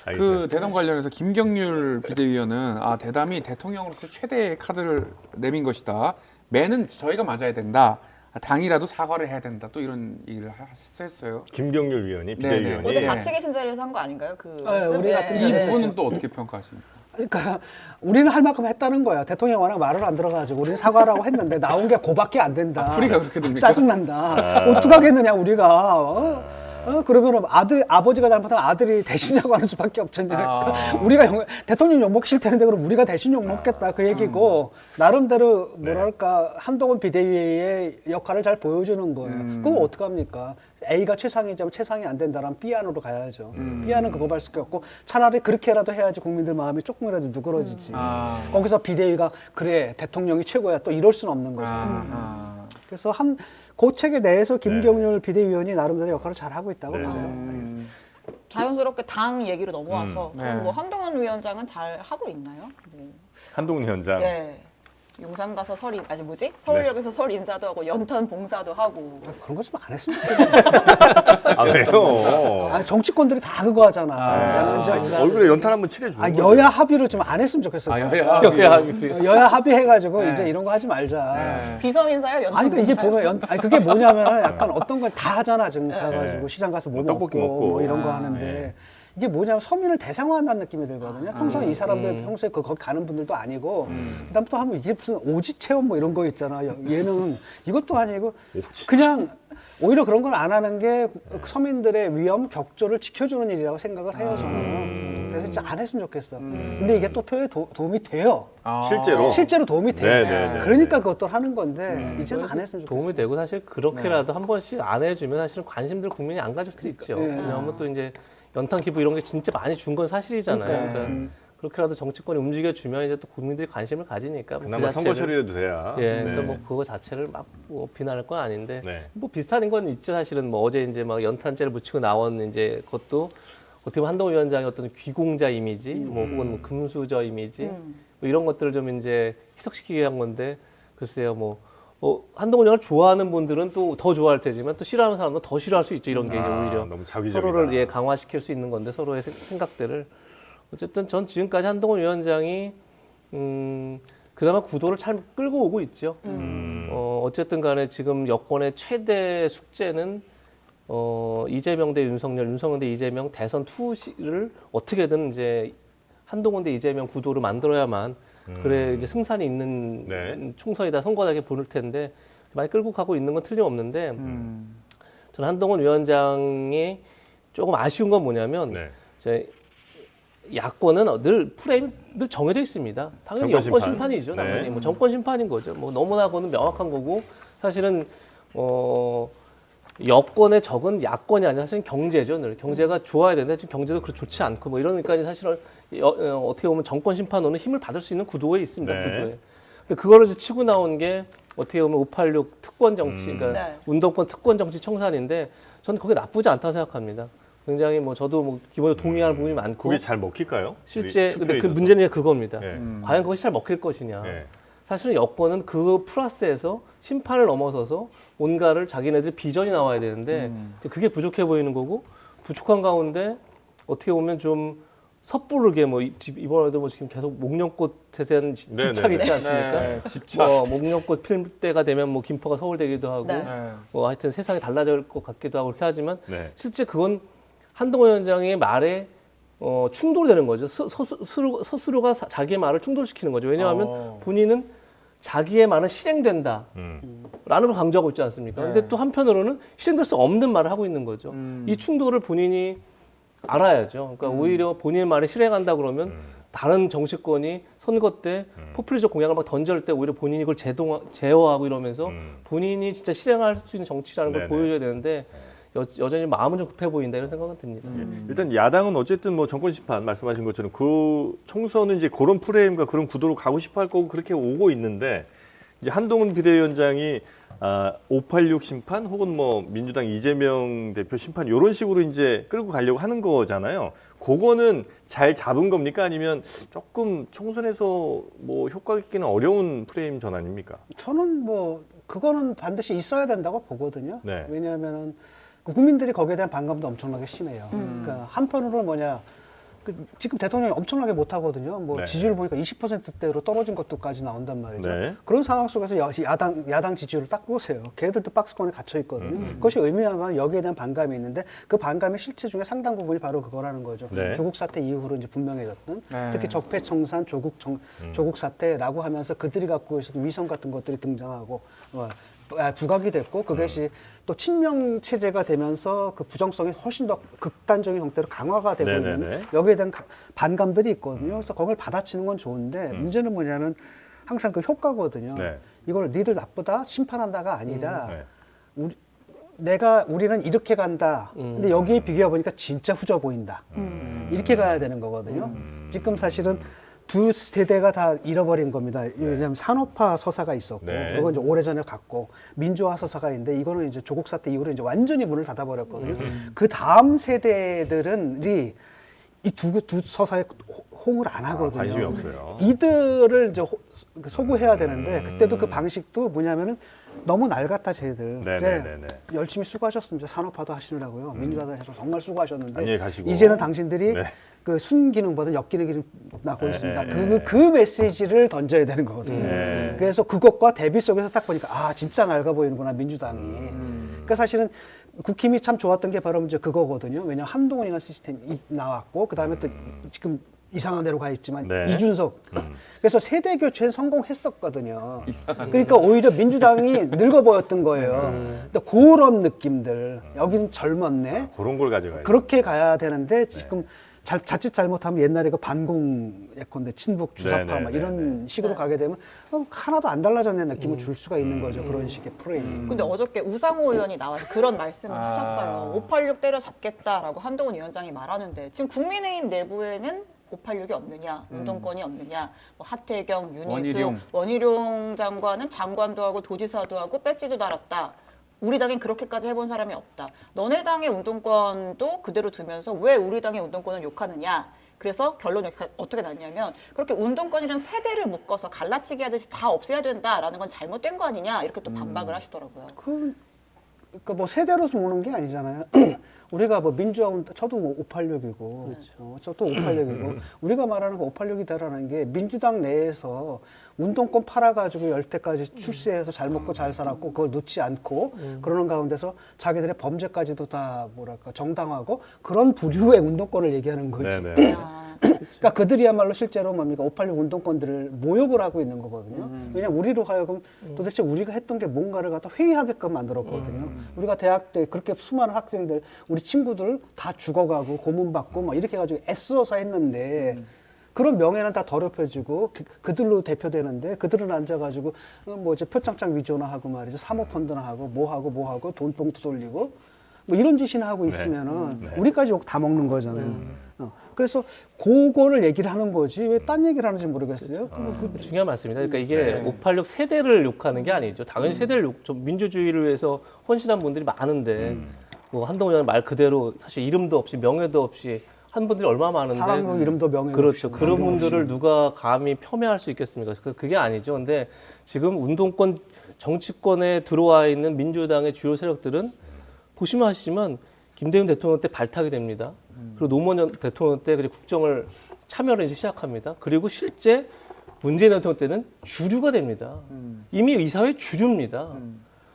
그 대담 관련해서 김경률 비대위원은 대담이 대통령으로서 최대의 카드를 내민 것이다. 매는 저희가 맞아야 된다. 당이라도 사과를 해야 된다. 또 이런 얘기를 했어요. 김경률 위원이 비대위원이. 어제 예. 같이 계신 자리에서 한 거 아닌가요? 그 우리 같은 이 자리에서 부분은 또 어떻게 평가하십니까? 그러니까 우리는 할 만큼 했다는 거야. 대통령 워낙 말을 안 들어가지고 우리는 사과라고 했는데 나온 게 그밖에 안 된다. 풀이가 그렇게 됩니까? 짜증난다. 어떡하겠느냐 우리가. 그러면 아버지가 잘못하면 아들이 대신하고 하는 수밖에 없잖아요. 우리가 대통령 욕먹기 싫다는데 그럼 우리가 대신 욕먹겠다 그 얘기고 나름대로 뭐랄까 한동훈 비대위의 역할을 잘 보여주는 거예요. 그럼 어떡합니까? A가 최상이지만 최상이 안 된다면 B 안으로 가야죠. B 안은 그거 할 수밖에 없고 차라리 그렇게라도 해야지 국민들 마음이 조금이라도 누그러지지. 거기서 비대위가 그래 대통령이 최고야 또 이럴 수는 없는 거죠. 그래서 그 체계 내에서 김경률 비대위원이 나름대로 역할을 잘 하고 있다고 봐요. 자연스럽게 당 얘기로 넘어와서 네. 그럼 뭐 한동훈 위원장은 잘 하고 있나요? 한동훈 위원장. 네. 용산 가서 서울역에서 설 인사도 하고 연탄 봉사도 하고. 그런 거 좀 안 했으면 좋겠네. 아, 왜요? 아니, 정치권들이 다 그거 하잖아. 나는 이제 얼굴에 연탄 한번 칠해주는 거죠. 여야 합의를 좀 안 했으면 좋겠어. 여야 합의해가지고 이제 이런 거 하지 말자. 비선 인사요? 연탄 아니 그러니까 이게 봉사요? 보면 그게 뭐냐면 약간 어떤 걸 다 하잖아 지금 가가지고 시장 가서 뭐 떡볶이 먹고 먹고. 뭐 이런 거 하는데 이게 뭐냐면 서민을 대상화한다는 느낌이 들거든요. 평소에 이 사람들 평소에 거기 가는 분들도 아니고 그다음 또 하면 이게 무슨 오지 체험 뭐 이런 거 있잖아. 얘는 이것도 아니고 그냥 오히려 그런 걸 안 하는 게 서민들의 위험 격조를 지켜주는 일이라고 생각을 해요 저는. 그래서 진짜 안 했으면 좋겠어. 근데 이게 또 표에 도움이 돼요. 실제로 도움이 돼. 네. 그러니까 그것도 하는 건데 이제는 안 했으면 좋겠어. 도움이 되고 사실 그렇게라도 한 번씩 안 해주면 사실은 관심들 국민이 안 가질 수도 있죠. 왜냐하면 또 이제 연탄 기부 이런 게 진짜 많이 준 건 사실이잖아요. 그러니까 그렇게라도 정치권이 움직여주면 이제 또 국민들이 관심을 가지니까 뭐 그나마 선거 처리라도 돼야. 그러니까 뭐 그거 자체를 막 뭐 비난할 건 아닌데 뭐 비슷한 건 있죠. 사실은 뭐 어제 이제 막 연탄재를 묻히고 나온 이제 그것도 어떻게 보면 한동훈 위원장의 어떤 귀공자 이미지, 뭐 혹은 뭐 금수저 이미지, 뭐 이런 것들을 좀 이제 희석시키기 위한 건데 글쎄요 뭐. 한동훈 의원을 좋아하는 분들은 또 더 좋아할 테지만 또 싫어하는 사람은 더 싫어할 수 있죠. 이런 게 이제 오히려 너무 자기적이다. 서로를 강화시킬 수 있는 건데 서로의 생각들을 어쨌든 전 지금까지 한동훈 위원장이 그나마 구도를 잘 끌고 오고 있죠. 어쨌든 간에 지금 여권의 최대 숙제는 이재명 대 윤석열, 윤석열 대 이재명 대선 투시를 어떻게든 이제 한동훈 대 이재명 구도를 만들어야만 그래 이제 승산이 있는 총선이다 선거다 이렇게 보일 텐데 많이 끌고 가고 있는 건 틀림없는데 저는 한동훈 위원장이 조금 아쉬운 건 뭐냐면 이제 야권은 늘 프레임이 늘 정해져 있습니다. 당연히 정권 여권 심판. 심판이죠. 당연히 뭐 정권 심판인 거죠. 뭐 너무나 그거는 명확한 거고 사실은 여권의 적은 야권이 아니라 사실은 경제죠. 늘 경제가 좋아야 되는데 지금 경제도 그렇게 좋지 않고 뭐 이러니까 사실은 어떻게 보면 정권 심판으로는 힘을 받을 수 있는 구도에 있습니다. 구조에. 근데 그거를 이제 치고 나온 게 어떻게 보면 586 특권 정치, 그러니까 운동권 특권 정치 청산인데 저는 그게 나쁘지 않다고 생각합니다. 굉장히 뭐 저도 뭐 기본적으로 동의하는 부분이 많고. 그게 잘 먹힐까요? 실제 근데 그 문제는 그겁니다. 네. 과연 그것이 잘 먹힐 것이냐. 사실은 여권은 그 플러스에서 심판을 넘어서서 뭔가를 자기네들 비전이 나와야 되는데 그게 부족해 보이는 거고 부족한 가운데 어떻게 보면 좀 섣부르게 뭐 이번에도 뭐 지금 계속 목련꽃에 대한 집착이 있지 않습니까? 집착. 목련꽃 필 때가 되면 뭐 김포가 서울되기도 하고 뭐 하여튼 세상이 달라질 것 같기도 하고 그렇게 하지만 실제 그건 한동훈 위원장의 말에 충돌되는 거죠. 스스로가 자기의 말을 충돌시키는 거죠. 왜냐하면 본인은 자기의 말은 실행된다. 라는 걸 강조하고 있지 않습니까? 근데 또 한편으로는 실행될 수 없는 말을 하고 있는 거죠. 이 충돌을 본인이 알아야죠. 그러니까 오히려 본인의 말이 실행한다 그러면 다른 정치권이 선거 때 포퓰리즘 공약을 막 던질 때 오히려 본인이 그걸 제어하고 이러면서 본인이 진짜 실행할 수 있는 정치라는 걸 보여줘야 되는데 여전히 마음은 좀 급해 보인다 이런 생각은 듭니다. 일단 야당은 어쨌든 뭐 정권 심판 말씀하신 것처럼 그 총선은 이제 그런 프레임과 그런 구도로 가고 싶어 할 거고 그렇게 오고 있는데 이제 한동훈 비대위원장이 586 심판 혹은 뭐 민주당 이재명 대표 심판 이런 식으로 이제 끌고 가려고 하는 거잖아요. 그거는 잘 잡은 겁니까? 아니면 조금 총선에서 뭐 효과 있기는 어려운 프레임 전환입니까? 저는 뭐 그거는 반드시 있어야 된다고 보거든요. 왜냐하면은 국민들이 거기에 대한 반감도 엄청나게 심해요. 그러니까 한편으로는 지금 대통령이 엄청나게 못하거든요. 뭐 지지율 보니까 20%대로 떨어진 것도까지 나온단 말이죠. 그런 상황 속에서 야당 지지율을 딱 보세요. 걔들도 박스권에 갇혀 있거든요. 그것이 의미하면 여기에 대한 반감이 있는데 그 반감의 실체 중에 상당 부분이 바로 그거라는 거죠. 조국 사태 이후로 이제 분명해졌던 특히 적폐청산, 조국 사태라고 하면서 그들이 갖고 있었던 위성 같은 것들이 등장하고 부각이 됐고 그것이 또 친명 체제가 되면서 그 부정성이 훨씬 더 극단적인 형태로 강화가 되고 네네네. 있는 여기에 대한 반감들이 있거든요. 그래서 거기를 받아치는 건 좋은데 문제는 뭐냐면 항상 그 효과거든요. 네. 이걸 니들 나쁘다 심판한다가 아니라 네. 우리는 이렇게 간다. 근데 여기에 비교해 보니까 진짜 후져 보인다. 이렇게 가야 되는 거거든요. 지금 사실은 두 세대가 다 잃어버린 겁니다. 왜냐하면 산업화 서사가 있었고, 네. 그건 이제 오래전에 갔고, 민주화 서사가 있는데, 이거는 이제 조국 사태 이후로 이제 완전히 문을 닫아버렸거든요. 그 다음 세대들은 이 두 서사에 호응을 안 하거든요. 관심이 없어요. 이들을 이제 소구해야 되는데, 그때도 그 방식도 뭐냐면은 너무 낡았다 쟤들. 네네네네. 열심히 수고하셨습니다. 산업화도 하시느라고요. 민주화도 하셔서 정말 수고하셨는데 안녕히 가시고. 이제는 당신들이 네. 그 순기능보다 역기능이 좀 나고 네, 있습니다. 네, 그 메시지를 던져야 되는 거거든요. 네. 그래서 그것과 대비 속에서 딱 보니까 아 진짜 낡아 보이는구나 민주당이. 그러니까 사실은 국힘이 참 좋았던 게 바로 이제 그거거든요. 왜냐 한동훈이라는 시스템이 나왔고 그 다음에 또 지금 이상한 데로 가 있지만 네. 이준석. 그래서 세대 교체는 성공했었거든요. 그러니까 오히려 민주당이 늙어 보였던 거예요. 근데 그런 느낌들 여기는 젊었네. 그런 걸 가져가요. 그렇게 가야 되는데 지금 자칫 잘못하면 옛날에 그 반공 예컨대 친북 주사파 네, 네, 막 이런 네. 식으로 가게 되면 하나도 안 달라졌는 느낌을 줄 수가 있는 거죠. 그런 식의 프레임. 근데 어저께 우상호 의원이 나와서 그런 말씀을 하셨어요. 586 때려잡겠다라고 한동훈 위원장이 말하는데 지금 국민의힘 내부에는 586이 없느냐, 운동권이 없느냐, 뭐 하태경, 윤희수, 원희룡 장관은 장관도 하고 도지사도 하고 배지도 달았다. 우리 당엔 그렇게까지 해본 사람이 없다. 너네 당의 운동권도 그대로 두면서 왜 우리 당의 운동권을 욕하느냐. 그래서 결론이 어떻게 났냐면 그렇게 운동권이란 세대를 묶어서 갈라치기 하듯이 다 없애야 된다라는 건 잘못된 거 아니냐 이렇게 또 반박을 하시더라고요. 그러니까 뭐 세대로 모는 게 아니잖아요. 우리가 뭐 민주화 저도 뭐 586이고 저도 586이고 우리가 말하는 거 586이다라는 게 민주당 내에서 운동권 팔아가지고 열대까지 출세해서 잘 먹고 잘 살았고 그걸 놓지 않고 그러는 가운데서 자기들의 범죄까지도 다 뭐랄까 정당화하고 그런 부류의 운동권을 얘기하는 거지. 네네. 그러니까 그들이야말로 실제로 뭡니까 586 운동권들을 모욕을 하고 있는 거거든요. 왜냐면 우리로 하여금 도대체 우리가 했던 게 뭔가를 갖다 회의하게끔 만들었거든요. 우리가 대학 때 그렇게 수많은 학생들 우리 친구들 다 죽어가고 고문받고 막 이렇게 해가지고 애써서 했는데 그런 명예는 다 더럽혀지고 그들로 대표되는데 그들은 앉아가지고 뭐 이제 표창장 위조나 하고 말이죠. 사모펀드나 하고 뭐 하고 돈봉투 돌리고 뭐 이런 짓이나 하고 있으면은 우리까지 욕 다 먹는 거잖아요. 그래서 그거를 얘기를 하는 거지 왜 딴 얘기를 하는지 모르겠어요. 중요한 말씀입니다. 그러니까 이게 586 세대를 욕하는 게 아니죠. 당연히 세대를 좀 민주주의를 위해서 헌신한 분들이 많은데 뭐 한동훈 의원 말 그대로 사실 이름도 없이 명예도 없이 한 분들이 얼마나 많은데 사람도 이름도 명예도 그렇죠. 없이 그런 분들을 누가 감히 폄훼할 수 있겠습니까? 그게 아니죠. 근데 지금 운동권 정치권에 들어와 있는 민주당의 주요 세력들은 보시면 아시지만 김대중 대통령 때 발탁이 됩니다. 그리고 노무현 전 대통령 때 국정을 참여를 이제 시작합니다. 그리고 실제 문재인 대통령 때는 주류가 됩니다. 이미 이 사회 주류입니다.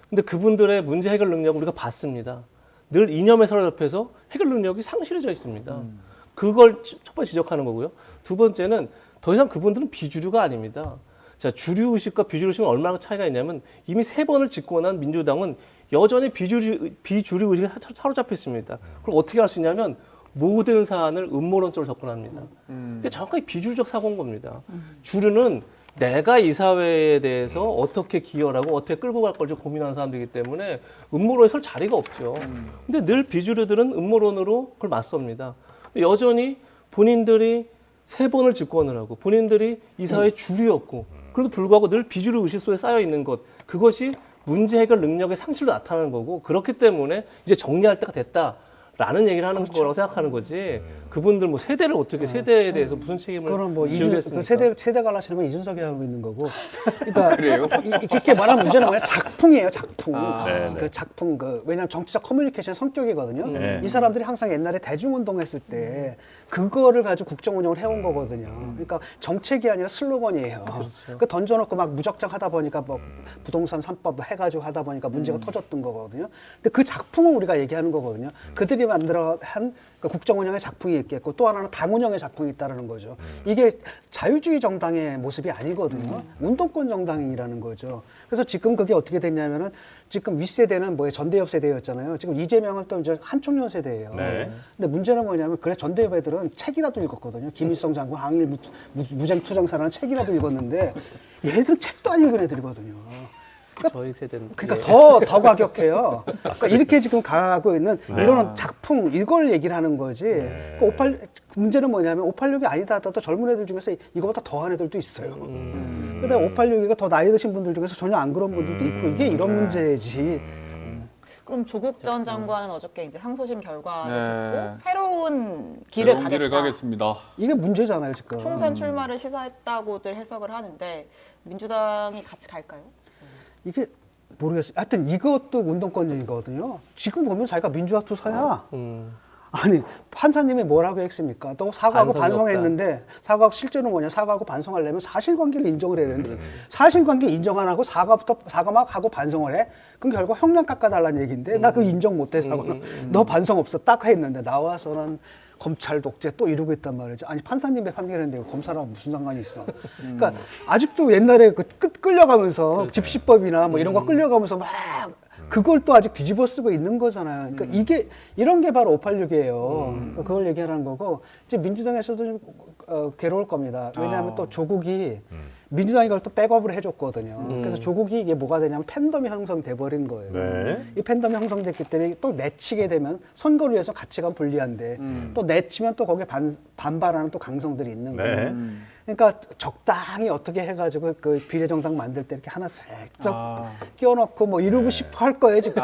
근데 그분들의 문제 해결 능력을 우리가 봤습니다. 늘 이념에 사로잡혀서 해결 능력이 상실해져 있습니다. 그걸 첫 번째 지적하는 거고요. 두 번째는 더 이상 그분들은 비주류가 아닙니다. 자, 주류 의식과 비주류 의식은 얼마나 차이가 있냐면 이미 3번을 짓고 난 민주당은 여전히 비주류 의식에 사로잡혀 있습니다. 그럼 어떻게 할 수 있냐면 모든 사안을 음모론적으로 접근합니다. 그게 정확하게 비주류적 사고인 겁니다. 주류는 내가 이 사회에 대해서 어떻게 기여를 하고 어떻게 끌고 갈 걸 좀 고민하는 사람들이기 때문에 음모론에 설 자리가 없죠. 근데 늘 비주류들은 음모론으로 그걸 맞섭니다. 여전히 본인들이 3번을 집권을 하고 본인들이 이 사회의 주류였고 그래도 불구하고 늘 비주류 의식 속에 쌓여 있는 것 그것이 문제 해결 능력의 상실로 나타나는 거고 그렇기 때문에 이제 정리할 때가 됐다라는 얘기를 하는 거라고 생각하는 거지 그분들 뭐 세대를 어떻게 세대에 대해서 무슨 책임을 그거는 뭐 지우겠습니까? 그 세대 갈라치는 건 이준석이 하고 있는 거고. 그러니까 이렇게 말하면 문제는 뭐냐 작풍이에요, 작풍. 그 작풍 왜냐하면 정치적 커뮤니케이션 성격이거든요. 이 사람들이 항상 옛날에 대중운동했을 때 그거를 가지고 국정 운영을 해온 거거든요. 그러니까 정책이 아니라 슬로건이에요. 그 던져놓고 막 무적정 하다 보니까 뭐 부동산 3법 해가지고 하다 보니까 문제가 터졌던 거거든요. 근데 그 작풍을 우리가 얘기하는 거거든요. 그들이 만들어 한 국정 운영의 작품이 있겠고 또 하나는 당 운영의 작품이 있다는 거죠. 이게 자유주의 정당의 모습이 아니거든요. 운동권 정당이라는 거죠. 그래서 지금 그게 어떻게 됐냐면은 지금 윗세대는 뭐 전대협 세대였잖아요. 지금 이재명은 또 이제 한총련 세대예요. 네. 근데 문제는 뭐냐면 그래 전대협 애들은 책이라도 읽었거든요. 김일성 장군 항일 무쟁 투쟁사라는 책이라도 읽었는데 얘들은 책도 안 읽은 애들이거든요. 저희 세대는 그러니까 예. 더 과격해요. 그러니까 이렇게 지금 가고 있는 네. 이런 작품 이걸 얘기를 하는 거지. 네. 그러니까 문제는 뭐냐면 586이 아니다 하더라도 젊은 애들 중에서 이거보다 더한 애들도 있어요. 그다음에 586이가 더 나이 드신 분들 중에서 전혀 안 그런 분들도 있고 이게 이런 문제지. 그럼 조국 전 장관은 어저께 이제 항소심 결과를 네. 듣고 새로운 길을 새로운 길을 가겠다. 가겠습니다. 이게 문제잖아요 지금. 총선 출마를 시사했다고들 해석을 하는데 민주당이 같이 갈까요? 이게 모르겠어요. 하여튼 이것도 운동권이거든요. 지금 보면 자기가 민주화 투사야. 아니 판사님이 뭐라고 했습니까? 또 사과하고 반성이 반성했는데 사과하고 실제로 뭐냐? 사과하고 반성하려면 사실관계를 인정을 해야 되는데 사실관계 인정 안 하고 사과만 하고 반성을 해? 그럼 결국 형량 깎아달라는 얘기인데 나 그거 인정 못해 사과는. 너 반성 없어 딱 했는데 나와서는 검찰 독재 또 이러고 있단 말이죠. 아니 판사님의 판결인데 검사랑 무슨 상관이 있어? 그러니까 아직도 옛날에 그 끌려가면서 집시법이나 뭐 이런 거 끌려가면서 막 그걸 또 아직 뒤집어 쓰고 있는 거잖아요. 그러니까 이런 게 바로 586이에요. 그러니까 그걸 얘기하는 거고 이제 민주당에서도 좀 괴로울 겁니다. 왜냐하면 또 조국이 민주당이 이걸 또 백업을 해줬거든요. 그래서 조국이 이게 뭐가 되냐면 팬덤이 형성돼 버린 거예요. 네. 이 팬덤이 형성됐기 때문에 또 내치게 되면 선거를 위해서 가치관 불리한데 또 내치면 또 거기에 반발하는 또 강성들이 있는 네. 거예요. 그러니까 적당히 어떻게 해가지고 그 비례정당 만들 때 이렇게 하나 살짝 끼워넣고 뭐 이러고 싶어 할 거예요 지금.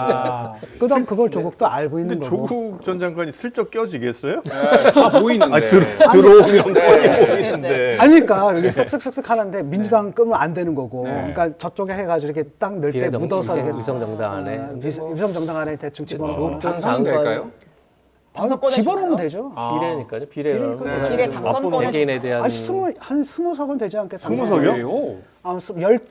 그다음 그걸 조국도 알고 있는 근데 거고. 조국 전 장관이 슬쩍 껴지겠어요? 네, 다 보이는데. 아, 들어오면 뻔히 보이는데. 아니 그러니까 여기 쓱쓱쓱쓱 하는데 민주당 끄면 안 되는 거고. 네. 그러니까 저쪽에 해가지고 이렇게 딱 넣을 때 묻어서 이렇게 위성 정당 안에 위성 정당 안에 대충 집어넣거나. 조국 전 당선이 장관 될까요? 당선권에 집어넣으면 주나요? 되죠. 비례니까요. 비례는 비례니까 비례 당선권에 개개인에 대한 아니 한 20석은 되지 않겠어요? 20석이요? 아,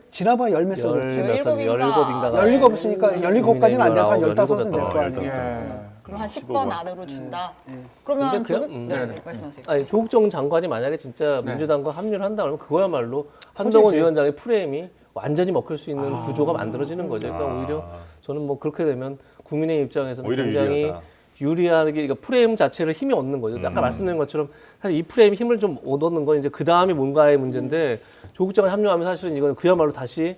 지난번에 열몇 석 그랬죠. 17인가 17 있으니까 17까지는 안 되고 한 15은 될 거 15. 아니에요. 예. 그럼 한 10번 15번. 안으로 준다. 예. 그러면 근데 그냥, 조국 네, 말씀하세요. 아니 조국 전 장관이 만약에 진짜 네. 민주당과 합류를 한다 그러면 그거야말로 한동훈 터지지. 위원장의 프레임이 완전히 먹힐 수 있는 구조가 만들어지는 거죠. 그러니까 오히려 저는 뭐 그렇게 되면 국민의 입장에서는 오히려 굉장히 유리하다. 유리하게 그러니까 프레임 자체를 힘이 얻는 거죠. 아까 말씀드린 것처럼 사실 이 프레임 힘을 좀 얻는 건 이제 그 다음이 뭔가의 문제인데 조국 장관 합류하면 사실은 이건 그야말로 다시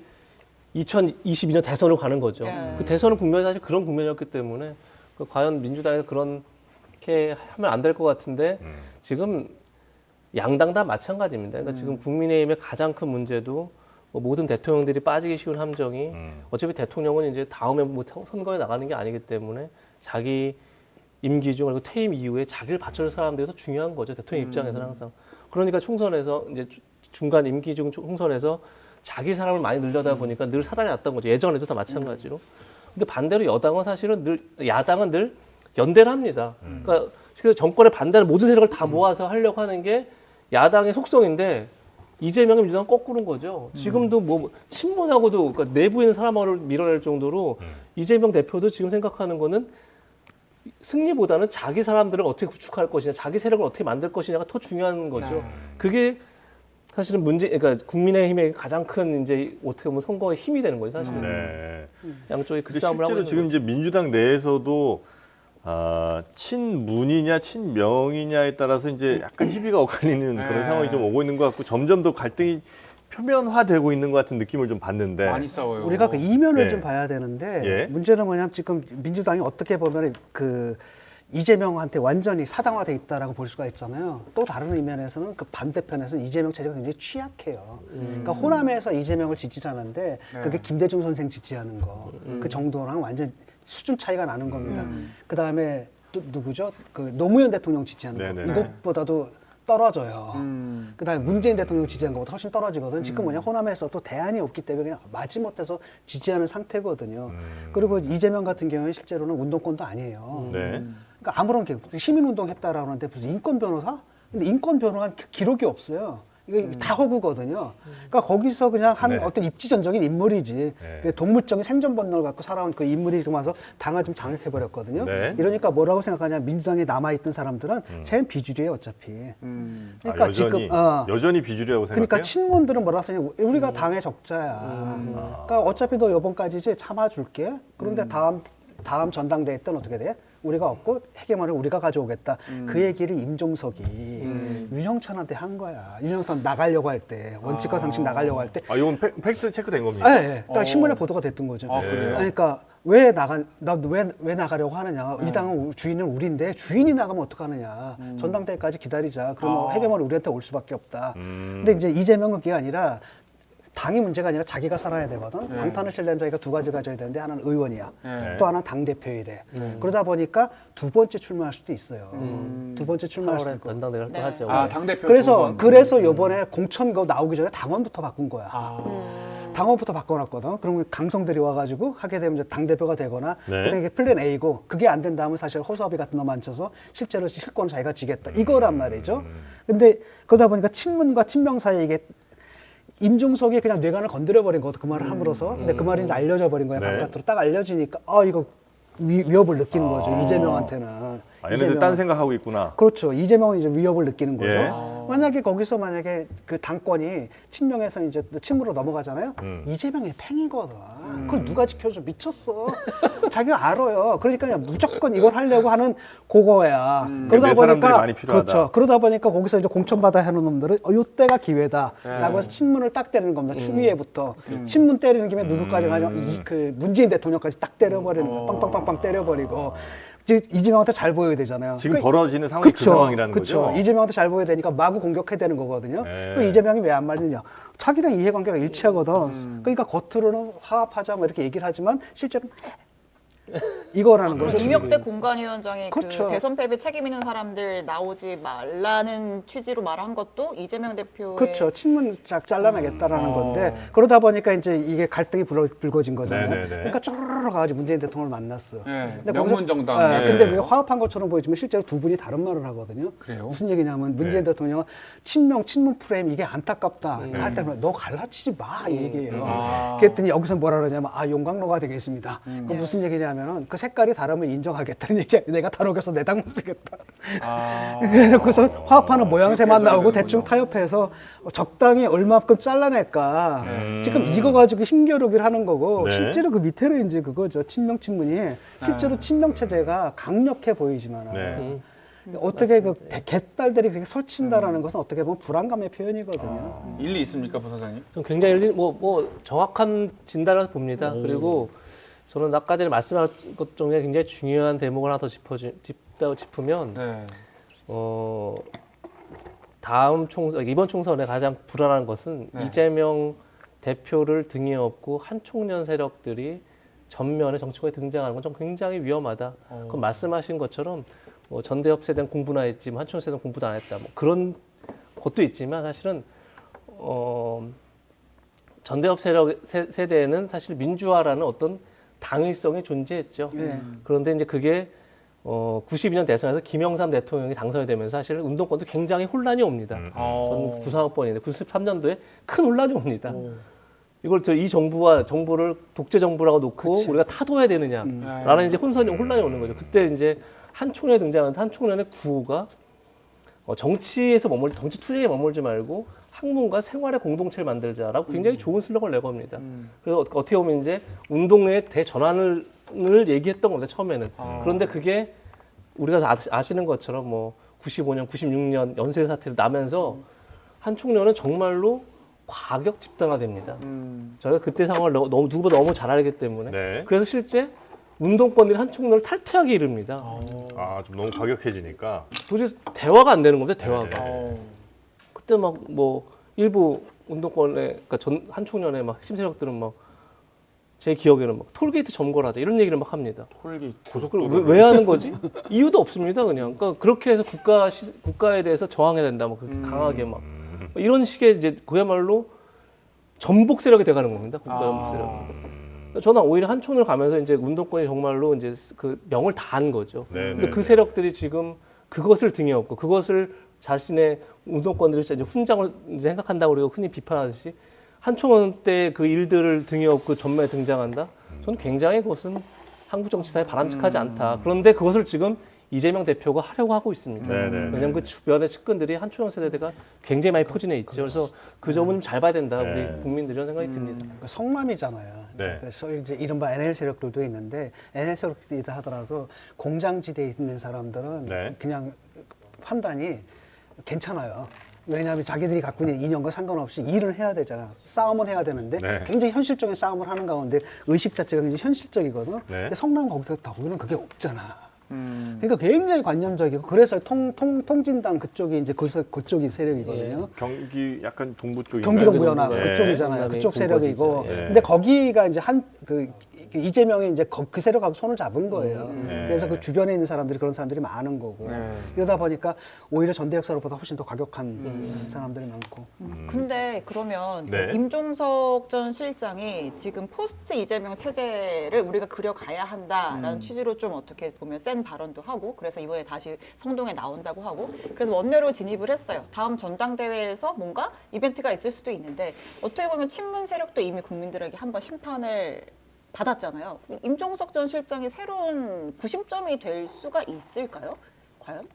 2022년 대선으로 가는 거죠. 그 대선은 국면이 사실 그런 국면이었기 때문에 과연 민주당에서 그렇게 하면 안 될 것 같은데 지금 양당 다 마찬가지입니다. 그러니까 지금 국민의힘의 가장 큰 문제도 뭐 모든 대통령들이 빠지기 쉬운 함정이 어차피 대통령은 이제 다음에 뭐 선거에 나가는 게 아니기 때문에 자기 임기 중 그리고 퇴임 이후에 자기를 바쳐줄 사람들이 더 중요한 거죠. 대통령 입장에서는 항상. 그러니까 총선에서 이제 중간 임기 중 총선에서 자기 사람을 많이 늘려다 보니까 늘 사달이 났던 거죠. 예전에도 다 마찬가지로. 근데 반대로 여당은 사실은 야당은 늘 연대를 합니다. 그러니까 그래서 정권에 반대하는 모든 세력을 다 모아서 하려고 하는 게 야당의 속성인데 이재명의 민주당은 거꾸로인 거죠. 지금도 뭐 친문하고도 그러니까 내부에 있는 사람을 밀어낼 정도로 이재명 대표도 지금 생각하는 거는 승리보다는 자기 사람들을 어떻게 구축할 것이냐, 자기 세력을 어떻게 만들 것이냐가 더 중요한 거죠. 그게 사실은 그러니까 국민의힘의 가장 큰 이제 어떻게 보면 선거의 힘이 되는 거죠, 사실은. 네. 양쪽이 그 근데 싸움을 하고 실제로 있는 지금 거죠. 이제 민주당 내에서도 친문이냐 친명이냐에 따라서 이제 약간 희비가 엇갈리는 그런 상황이 좀 오고 있는 것 같고 점점 더 갈등이 표면화되고 있는 것 같은 느낌을 좀 받는데. 많이 싸워요. 우리가 그 이면을 예. 좀 봐야 되는데 예. 문제는 뭐냐면 지금 민주당이 어떻게 보면 그 이재명한테 완전히 사당화돼 있다라고 볼 수가 있잖아요. 또 다른 이면에서는 그 반대편에서는 이재명 체제가 굉장히 취약해요. 그러니까 호남에서 이재명을 지지하는데 그게 김대중 선생 지지하는 거 그 정도랑 완전 수준 차이가 나는 겁니다. 그 다음에 또 누구죠? 그 노무현 대통령 지지하는 거 네네네. 이것보다도 떨어져요. 그다음에 문재인 대통령 지지한 것보다 훨씬 떨어지거든. 지금 뭐냐 호남에서 또 대안이 없기 때문에 그냥 마지못해서 지지하는 상태거든요. 그리고 이재명 같은 경우는 실제로는 운동권도 아니에요. 네. 그러니까 아무런 시민운동 했다라고 하는데 무슨 인권 변호사? 근데 인권 변호한 기록이 없어요. 이게 다 허구거든요. 그러니까 거기서 그냥 한 네. 어떤 입지전적인 인물이지. 네. 그 동물적인 생존 본능을 갖고 살아온 그 인물이 좀 와서 당을 좀 장악해버렸거든요. 네. 이러니까 뭐라고 생각하냐. 민주당에 남아있던 사람들은 쟤는 비주류예요, 어차피. 그러니까 여전히, 여전히 비주류라고 생각해요? 그러니까 친문들은 뭐라고 하냐. 우리가 당의 적자야. 그러니까 어차피 너 이번까지지 참아줄게. 그런데 다음 전당대회 때는 어떻게 돼? 우리가 없고 헤게모니를 우리가 가져오겠다. 그 얘기를 임종석이 윤영찬한테 한 거야. 윤영찬 나가려고 할 때, 원칙과 상식 나가려고 할 때. 아, 이건 팩트 체크된 겁니까? 예, 예. 그러니까 신문에 보도가 됐던 거죠. 아, 그래요? 그러니까 왜 나가려고 하느냐. 이 당은 주인은 우리인데 주인이 나가면 어떡하느냐. 전당대회까지 기다리자. 그러면 헤게모니 우리한테 올 수밖에 없다. 근데 이제 이재명은 그게 아니라 당이 문제가 아니라 자기가 살아야 되거든. 방탄을 치려면 자기가 두 가지를 가져야 되는데 하나는 의원이야. 네. 또 하나는 당대표여야 돼. 그러다 보니까 두 번째 출마할 수도 있어요. 두 번째 출마할 수도 8월에 있고. 전당대회를 또 하죠. 아, 당대표 그래서 요번에 공천 거 나오기 전에 당원부터 바꾼 거야. 당원부터 바꿔놨거든. 그러면 강성들이 와가지고 하게 되면 이제 당대표가 되거나 네. 그다음에 이게 플랜 A고 그게 안 된다면 사실 허수아비 같은 거 만져서 실제로 실권을 자기가 지겠다. 이거란 말이죠. 근데 그러다 보니까 친문과 친명 사이에 이게 임종석이 그냥 뇌관을 건드려버린 거거든. 그 말을 함으로써. 근데 그 말이 이제 알려져 버린 거야. 네. 바깥으로 딱 알려지니까 이거 위협을 느끼는 거죠. 이재명한테는. 아, 얘네들 딴 생각하고 있구나. 그렇죠. 이재명은 이제 위협을 느끼는 거죠. 예. 만약에 거기서 만약에 그 당권이 친명에서 이제 친무로 넘어가잖아요. 이재명이 팽이거든. 그걸 누가 지켜줘? 미쳤어. 자기가 알아요. 그러니까 그냥 무조건 이걸 하려고 하는 그거야. 내 사람들이 많이 필요하다. 그렇죠. 그러다 보니까 거기서 이제 공천받아 해놓은 놈들은 요때가 기회다라고 해서 친문을 딱 때리는 겁니다. 추미애부터. 친문 때리는 김에 누구까지 가냐. 그 문재인 대통령까지 딱 때려버리는 거야. 빵빵빵빵 때려버리고. 이재명한테 잘 보여야 되잖아요. 지금 벌어지는 상황이 그 상황이라는 그쵸. 거죠? 이재명한테 잘 보여야 되니까 마구 공격해야 되는 거거든요. 네. 그 이재명이 왜 안 말리냐? 자기랑 이해관계가 일치하거든. 그러니까 겉으로는 화합하자 뭐 이렇게 얘기를 하지만 실제로는 이거라는 거죠. 김명배 공관위원장이 그렇죠. 그 대선 패배 책임 있는 사람들 나오지 말라는 취지로 말한 것도 이재명 대표의 그렇죠. 친문 잘라내겠다라는 건데 그러다 보니까 이제 이게 갈등이 불거진 거잖아요. 네네네. 그러니까 쪼르르 가지고 문재인 대통령을 만났어. 네, 근데 명문정당. 거기서, 네. 근데 왜 화합한 것처럼 보이지만 실제로 두 분이 다른 말을 하거든요. 그래요? 무슨 얘기냐면 문재인 네. 대통령은 친문 프레임 이게 안타깝다. 할 때는 너 갈라치지 마 이 얘기예요. 그랬더니 여기서 뭐라 그러냐면 용광로가 되겠습니다. 그 무슨 얘기냐면은 그 색깔이 다르면 인정하겠다는 얘기야. 내가 다르겠어 내 당 못되겠다. 그래놓고서 화합하는 모양새만 그렇게 나오고 해줘야 대충 되는군요. 타협해서 적당히 얼마큼 잘라낼까. 지금 이거 가지고 힘겨루기를 하는 거고 네. 실제로 그 밑에는 이제 그거죠. 친명 친문이 실제로 친명 체제가 강력해 보이지만 네. 어떻게 그 개딸들이 그렇게 설친다라는 것은 어떻게 보면 불안감의 표현이거든요. 일리 있습니까, 부사장님? 좀 굉장히 뭐 정확한 진단을 봅니다. 그리고 저는 아까 전에 말씀한 것 중에 굉장히 중요한 대목을 하나 더 짚으면 네. 다음 이번 총선에 가장 불안한 것은 네. 이재명 대표를 등에 업고 한총련 세력들이 전면에 정치권에 등장하는 건 좀 굉장히 위험하다. 그건 말씀하신 것처럼 전대협 세대는 공부나 했지, 한총련 세대는 공부도 안 했다. 뭐 그런 것도 있지만 사실은 전대협 세대에는 사실 민주화라는 어떤 당위성이 존재했죠. 네. 그런데 이제 그게 92년 대선에서 김영삼 대통령이 당선이 되면서 사실 운동권도 굉장히 혼란이 옵니다. 저는 93학번인데 93년도에 큰 혼란이 옵니다. 이걸 이 정부를 독재 정부라고 놓고 우리가 타도해야 되느냐라는 이제 혼란이 오는 거죠. 그때 이제 한총련에 등장하는데 한총련의 구호가 정치 투쟁에 머물지 말고 학문과 생활의 공동체를 만들자라고 굉장히 좋은 슬로건을 내겁니다. 그래서 어떻게 보면 이제 운동의 대전환을 얘기했던 겁니다, 처음에는. 그런데 그게 우리가 다 아시는 것처럼 95년, 96년 연쇄 사태를 나면서 한총련은 정말로 과격 집단화됩니다. 저희가 그때 상황을 누구보다 너무 잘 알기 때문에. 네. 그래서 실제 운동권들이 한총련을 탈퇴하게 이릅니다. 좀 너무 과격해지니까. 도대체 대화가 안 되는 겁니다, 대화가. 네. 그때 일부 운동권의, 그러니까 한총련의 핵심 세력들은 제 기억에는 톨게이트 점거를 하자 이런 얘기를 합니다. 톨게이트. 그걸 왜 하는 거지? 이유도 없습니다, 그냥. 그러니까 그렇게 해서 국가에 대해서 저항해야 된다, 강하게 이런 식의 이제 그야말로 전복 세력이 돼가는 겁니다, 국가 전복 세력. 저는 오히려 한총을 가면서 이제 운동권이 정말로 이제 그 명을 다한 거죠. 네, 근데 네, 그 네. 세력들이 지금 그것을 등에 업고 그것을 자신의 운동권들을 이제 훈장을 이제 생각한다고 우리가 흔히 비판하듯이 한총원 때 그 일들을 등에 업고 전면에 등장한다. 저는 굉장히 그것은 한국 정치사에 바람직하지 않다. 그런데 그것을 지금 이재명 대표가 하려고 하고 있습니다. 왜냐하면 그 주변의 측근들이 한총원 세대가 굉장히 많이 포진해 있죠. 그래서 그 점은 좀 잘 봐야 된다. 우리 국민들이 이런 생각이 듭니다. 그러니까 성남이잖아요. 네. 그래서 이제 이른바 NL 세력들도 있는데 NL 세력이다 하더라도 공장지대에 있는 사람들은 네. 그냥 판단이 괜찮아요. 왜냐하면 자기들이 갖고 있는 이념과 상관없이 일을 해야 되잖아. 싸움을 해야 되는데 네. 굉장히 현실적인 싸움을 하는 가운데 의식 자체가 굉장히 현실적이거든. 네. 근데 성남 거기는 그게 없잖아. 그러니까 굉장히 관념적이고 그래서 통진당 그쪽이 이제 그쪽이 세력이거든요. 경기 약간 동부 쪽인가요? 경기도 무연합 네. 그쪽이잖아요. 성남이 그쪽 세력이고. 군거지죠. 네. 근데 거기가 이제 이재명이 이제 그 세력하고 손을 잡은 거예요. 그래서 그 주변에 있는 사람들이 그런 사람들이 많은 거고. 이러다 보니까 오히려 전대역 세력보다 훨씬 더 과격한 사람들이 많고. 근데 그러면 네. 임종석 전 실장이 지금 포스트 이재명 체제를 우리가 그려가야 한다라는 취지로 좀 어떻게 보면 센 발언도 하고 그래서 이번에 다시 성동에 나온다고 하고 그래서 원내로 진입을 했어요. 다음 전당대회에서 뭔가 이벤트가 있을 수도 있는데 어떻게 보면 친문 세력도 이미 국민들에게 한번 심판을 받았잖아요. 임종석 전 실장이 새로운 구심점이 될 수가 있을까요? 과연?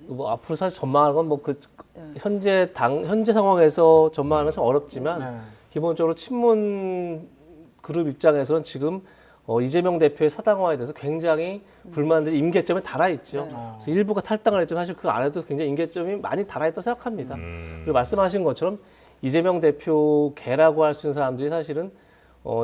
뭐 앞으로 사실 전망하는 건 뭐 그 현재 상황에서 전망하는 건 좀 어렵지만 기본적으로 친문 그룹 입장에서는 지금 이재명 대표의 사당화에 대해서 굉장히 불만들이 임계점에 달아 있죠. 그래서 일부가 탈당을 했지만 사실 그 안에도 굉장히 임계점이 많이 달아 있다고 생각합니다. 그리고 말씀하신 것처럼 이재명 대표계라고 할 수 있는 사람들이 사실은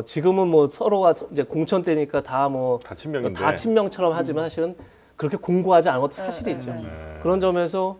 지금은 뭐 서로가 이제 공천 때니까 다 친명인데. 다 친명처럼 하지만 사실은 그렇게 공고하지 않은 것도 사실이죠. 그런 점에서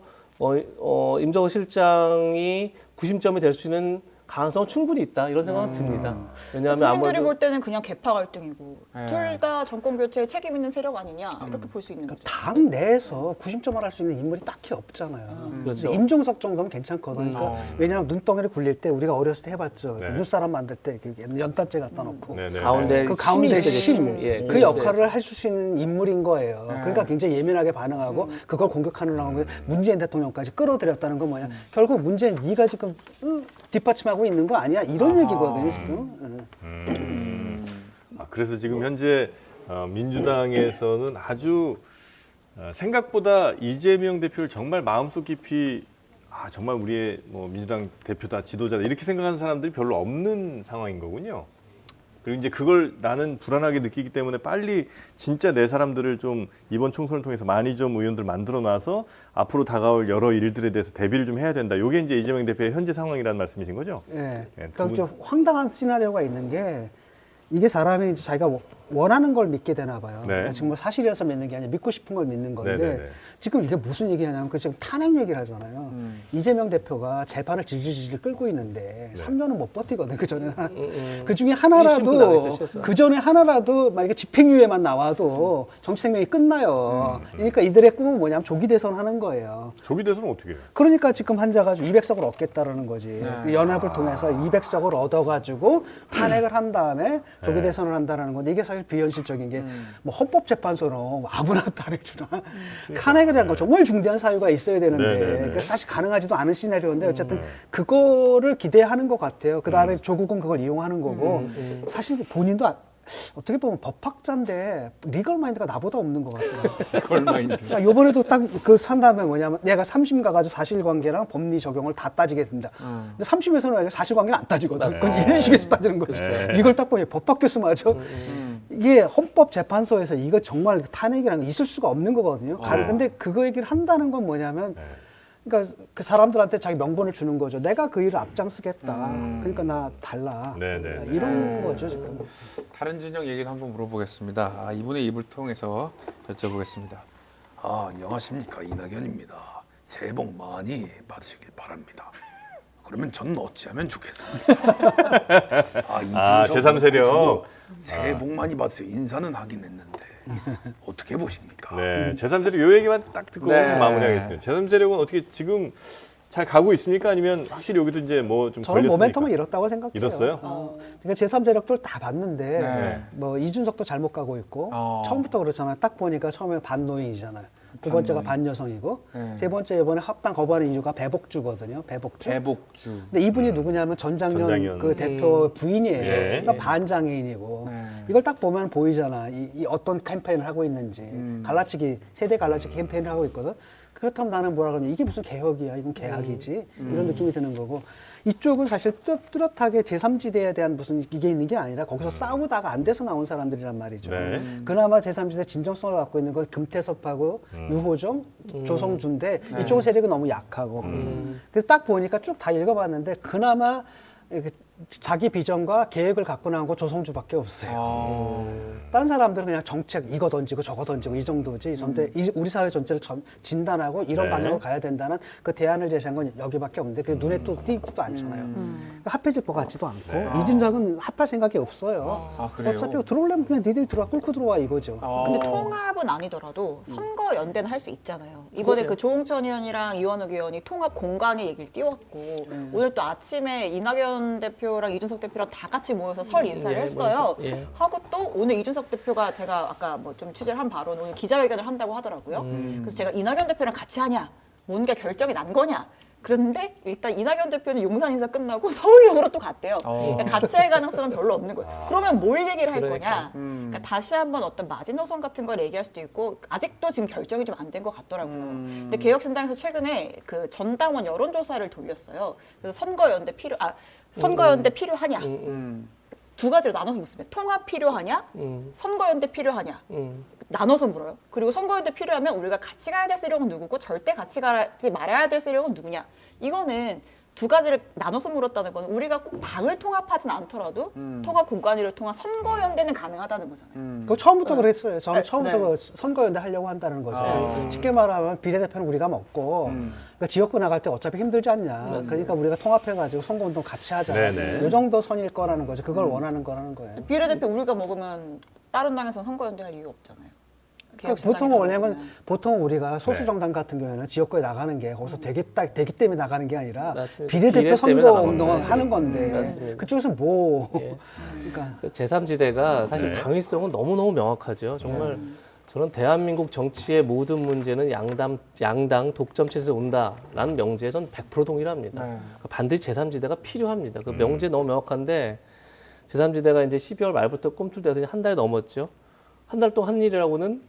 임종석 실장이 구심점이 될 수 있는 가능성은 충분히 있다 이런 생각은 듭니다. 왜냐하면 국민들이 아무래도 볼 때는 그냥 개파 갈등이고 둘 다 정권 교체에 책임 있는 세력 아니냐 이렇게 볼 수 있는 거죠. 당 내에서 구심점을 할 수 있는 인물이 딱히 없잖아요. 그렇죠. 근데 임종석 정도면 괜찮거든. 그러니까 왜냐하면 눈덩이를 굴릴 때 우리가 어렸을 때 해봤죠. 네. 눈사람 만들 때 연탄재 갖다 놓고 네네. 가운데 그 가운데 힘이 있어야죠, 심, 힘. 예, 그 힘이 역할을 해줄 수 있는 인물인 거예요. 그러니까 굉장히 예민하게 반응하고 그걸 공격하는 문재인 대통령까지 끌어들였다는 건 뭐냐. 결국 문재인 네가 지금 뒷받침하고 있는 거 아니야? 이런 얘기거든요 지금. 그래서 지금 현재 민주당에서는 아주 생각보다 이재명 대표를 정말 마음속 깊이 정말 우리의 뭐 민주당 대표다 지도자다 이렇게 생각하는 사람들이 별로 없는 상황인 거군요. 그리고 이제 그걸 나는 불안하게 느끼기 때문에 빨리 진짜 내 사람들을 좀 이번 총선을 통해서 많이 좀 의원들 만들어 놔서 앞으로 다가올 여러 일들에 대해서 대비를 좀 해야 된다. 이게 이제 이재명 대표의 현재 상황이라는 말씀이신 거죠? 예. 예, 그러니까 좀 황당한 시나리오가 있는 게 이게 사람이 이제 자기가 원하는 걸 믿게 되나 봐요. 네. 그러니까 지금 뭐 사실이라서 믿는 게 아니라 믿고 싶은 걸 믿는 건데 네네네. 지금 이게 무슨 얘기하냐면 그 지금 탄핵 얘기를 하잖아요. 이재명 대표가 재판을 질질질 끌고 있는데 3년은 못 버티거든. 그 전에 그 중에 일심분 하나라도 나겠죠, 최소한. 그 전에 하나라도 만약에 집행유예만 나와도 정치 생명이 끝나요. 그러니까 이들의 꿈은 뭐냐면 조기 대선하는 거예요. 조기 대선은 어떻게 해요? 그러니까 지금 한자가지고 200석을 얻겠다라는 거지. 그 연합을 통해서 200석을 얻어가지고 탄핵을 한 다음에 조기 대선을 한다라는 건데 이게 사실 비현실적인 게 뭐 헌법재판소는 아무나 탄핵 주나. 탄핵이라는 건 정말 중대한 사유가 있어야 되는데 네네네. 그러니까 사실 가능하지도 않은 시나리오인데 어쨌든 그거를 기대하는 것 같아요. 그 다음에 조국은 그걸 이용하는 거고 사실 본인도 어떻게 보면 법학자인데 리걸 마인드가 나보다 없는 것 같아요. 걸마인드. 그러니까 요번에도 딱 그 산 다음에 뭐냐면 내가 3심 가가지고 사실관계랑 법리 적용을 다 따지게 된다. 근데 3심에서는 사실관계는 안 따지거든. 그건 1심에서 따지는 거죠. 이걸 딱 보니 법학 교수 맞아. 이게 헌법재판소에서 이거 정말 탄핵이라는 게 있을 수가 없는 거거든요. 근데 그거 얘기를 한다는 건 뭐냐면 그러니까 그 사람들한테 자기 명분을 주는 거죠. 내가 그 일을 앞장서겠다. 그러니까 나 달라. 네네. 이런 거죠 지금. 다른 진영 얘기도 한번 물어보겠습니다. 이분의 입을 통해서 여쭤보겠습니다. 안녕하십니까, 이낙연입니다. 새해 복 많이 받으시길 바랍니다. 그러면 저는 어찌하면 좋겠습니다. 이준석 제3 세력. 대표도 새해 복 많이 받으세요. 인사는 하긴 했는데 어떻게 보십니까? 네, 제3세력 요 얘기만 딱 듣고 마무리하겠습니다. 제3세력은 어떻게 지금 잘 가고 있습니까? 아니면 확실히 여기도 이제 뭐 좀 저는 걸렸습니까? 모멘텀은 잃었다고 생각해요. 잃었어요? 그러니까 제3세력들 다 봤는데 네. 뭐 이준석도 잘못 가고 있고 처음부터 그렇잖아요. 딱 보니까 처음에 반노인이잖아요. 두 번째가 반여성이고 네. 세 번째 이번에 합당 거부하는 이유가 배복주거든요. 배복주. 배복주. 근데 이분이 누구냐면 전장년 전장현. 그 대표 부인이에요. 예. 그러니까 반장애인이고 네. 이걸 딱 보면 보이잖아. 이 어떤 캠페인을 하고 있는지 갈라치기 세대 갈라치기 캠페인을 하고 있거든. 그렇다면 나는 뭐라 그러냐 이게 무슨 개혁이야 이건 개학이지 이런 느낌이 드는 거고 이쪽은 사실 뚜렷하게 제3지대에 대한 무슨 이게 있는 게 아니라 거기서 싸우다가 안 돼서 나온 사람들이란 말이죠. 네. 그나마 제3지대 진정성을 갖고 있는 건 금태섭하고 유호정, 조성주인데 이쪽 세력은 너무 약하고 그래서 딱 보니까 쭉 다 읽어봤는데 그나마 자기 비전과 계획을 갖고 나온 거 조성주밖에 없어요. 딴 사람들은 그냥 정책 이거 던지고 저거 던지고 이 정도지. 전대 우리 사회 전체를 진단하고 이런 네. 방향으로 가야 된다는 그 대안을 제시한 건 여기밖에 없는데 그 눈에 또 띄지도 않잖아요. 그러니까 합해질 것 같지도 않고 네. 이진석은 합할 생각이 없어요. 아, 그래요? 어차피 들어오려면 그냥 니들이 들어와 꿇고 들어와 이거죠. 근데 통합은 아니더라도 선거 연대는 할 수 있잖아요. 이번에 그렇죠. 그 조홍천 의원이랑 이원욱 의원이 통합 공강의 얘기를 띄웠고 오늘 또 아침에 이낙연 대표랑 이준석 대표랑 다 같이 모여서 설 인사를 예, 했어요. 예. 하고 또 오늘 이준석 대표가 제가 아까 뭐 좀 취재를 한 바로는 오늘 기자회견을 한다고 하더라고요. 그래서 제가 이낙연 대표랑 같이 하냐, 뭔가 결정이 난 거냐. 그런데 일단 이낙연 대표는 용산 인사 끝나고 서울역으로 또 갔대요. 그러니까 같이 할 가능성은 별로 없는 거예요. 그러면 뭘 얘기를 할 거냐? 그러니까 다시 한번 어떤 마지노선 같은 걸 얘기할 수도 있고 아직도 지금 결정이 좀 안 된 것 같더라고요. 근데 개혁신당에서 최근에 그 전당원 여론조사를 돌렸어요. 그래서 선거연대 필요하냐? 두 가지로 나눠서 묻습니다. 통합 필요하냐? 선거연대 필요하냐? 나눠서 물어요. 그리고 선거연대 필요하면 우리가 같이 가야 될 세력은 누구고 절대 같이 가지 말아야 될 세력은 누구냐? 이거는 두 가지를 나눠서 물었다는 건 우리가 꼭 당을 통합하진 않더라도 통합 공간위를 통한 선거연대는 가능하다는 거잖아요. 그거 처음부터 그랬어요. 저는 네, 처음부터 네. 그 선거연대 하려고 한다는 거죠. 쉽게 말하면 비례대표는 우리가 먹고 그러니까 지역구 나갈 때 어차피 힘들지 않냐. 그러니까 우리가 통합해가지고 선거운동 같이 하자. 네네. 이 정도 선일 거라는 거죠. 그걸 원하는 거라는 거예요. 비례대표 우리가 먹으면 다른 당에서 선거연대 할 이유 없잖아요. 그러니까 보통은 원래는 보통 우리가 소수 정당 같은 경우에는 지역구에 나가는 게 거기서 되기 때문에 나가는 게 아니라 맞습니다. 비례대표 비례 때문에 선거 나가는 운동을 거죠. 하는 건데 맞습니다. 그쪽에서 뭐 예. 그러니까 그 제3지대가 사실 네. 당위성은 너무너무 명확하죠. 정말 저는 대한민국 정치의 모든 문제는 양당 독점 체제에서 온다라는 명제에 전 100% 동일합니다. 네. 반드시 제3지대가 필요합니다. 그 명제 너무 명확한데 제3지대가 이제 12월 말부터 꿈틀대서 한 달 넘었죠. 한 달 동안 한 일이라고는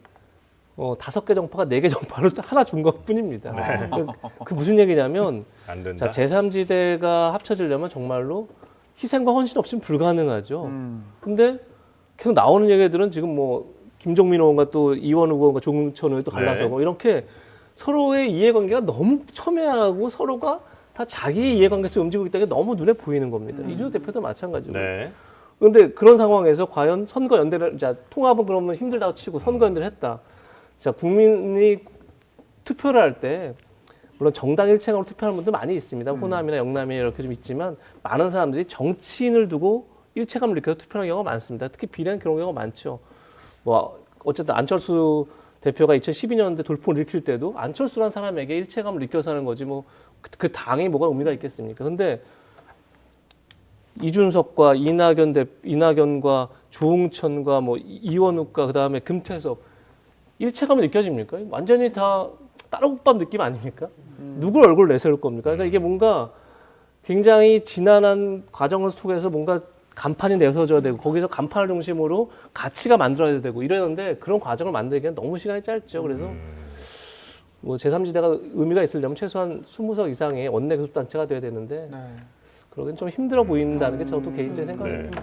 5개 정파가 4개 정파로 하나 준 것뿐입니다. 그 무슨 얘기냐면 안 된다. 자, 제3지대가 합쳐지려면 정말로 희생과 헌신 없이는 불가능하죠. 근데 계속 나오는 얘기들은 지금 뭐 김종민 의원과 또 이원우 의원과 조응천 의원이 또 갈라서 네. 뭐 이렇게 서로의 이해관계가 너무 첨예하고 서로가 다 자기의 이해관계에서 움직이고 있다는 게 너무 눈에 보이는 겁니다. 이준석 대표도 마찬가지고. 네. 그런데 그런 상황에서 과연 선거연대를, 자, 통합은 그러면 힘들다고 치고 선거연대를 했다. 자, 국민이 투표를 할 때, 물론 정당 일체감으로 투표하는 분도 많이 있습니다. 호남이나 영남이 이렇게 좀 있지만, 많은 사람들이 정치인을 두고 일체감을 느껴서 투표하는 경우가 많습니다. 특히 비례는 그런 경우가 많죠. 뭐, 어쨌든 안철수 대표가 2012년대 돌풍을 일으킬 때도 안철수라는 사람에게 일체감을 느껴서 하는 거지, 뭐, 그 당이 뭐가 의미가 있겠습니까? 근데 이준석과 이낙연과 조응천과 뭐 이원욱과 그 다음에 금태섭 일체감이 느껴집니까? 완전히 다 따로국밥 느낌 아닙니까? 누굴 얼굴 내세울 겁니까? 그러니까 이게 뭔가 굉장히 지난한 과정 속에서 뭔가 간판이 내서져야 되고 거기서 간판을 중심으로 가치가 만들어야 되고 이러는데 그런 과정을 만들기엔 너무 시간이 짧죠. 그래서 뭐 제3지대가 의미가 있으려면 최소한 20석 이상의 원내 교섭단체가 돼야 되는데 그러긴 좀 힘들어 보인다는 게 저도 개인적인 생각입니다.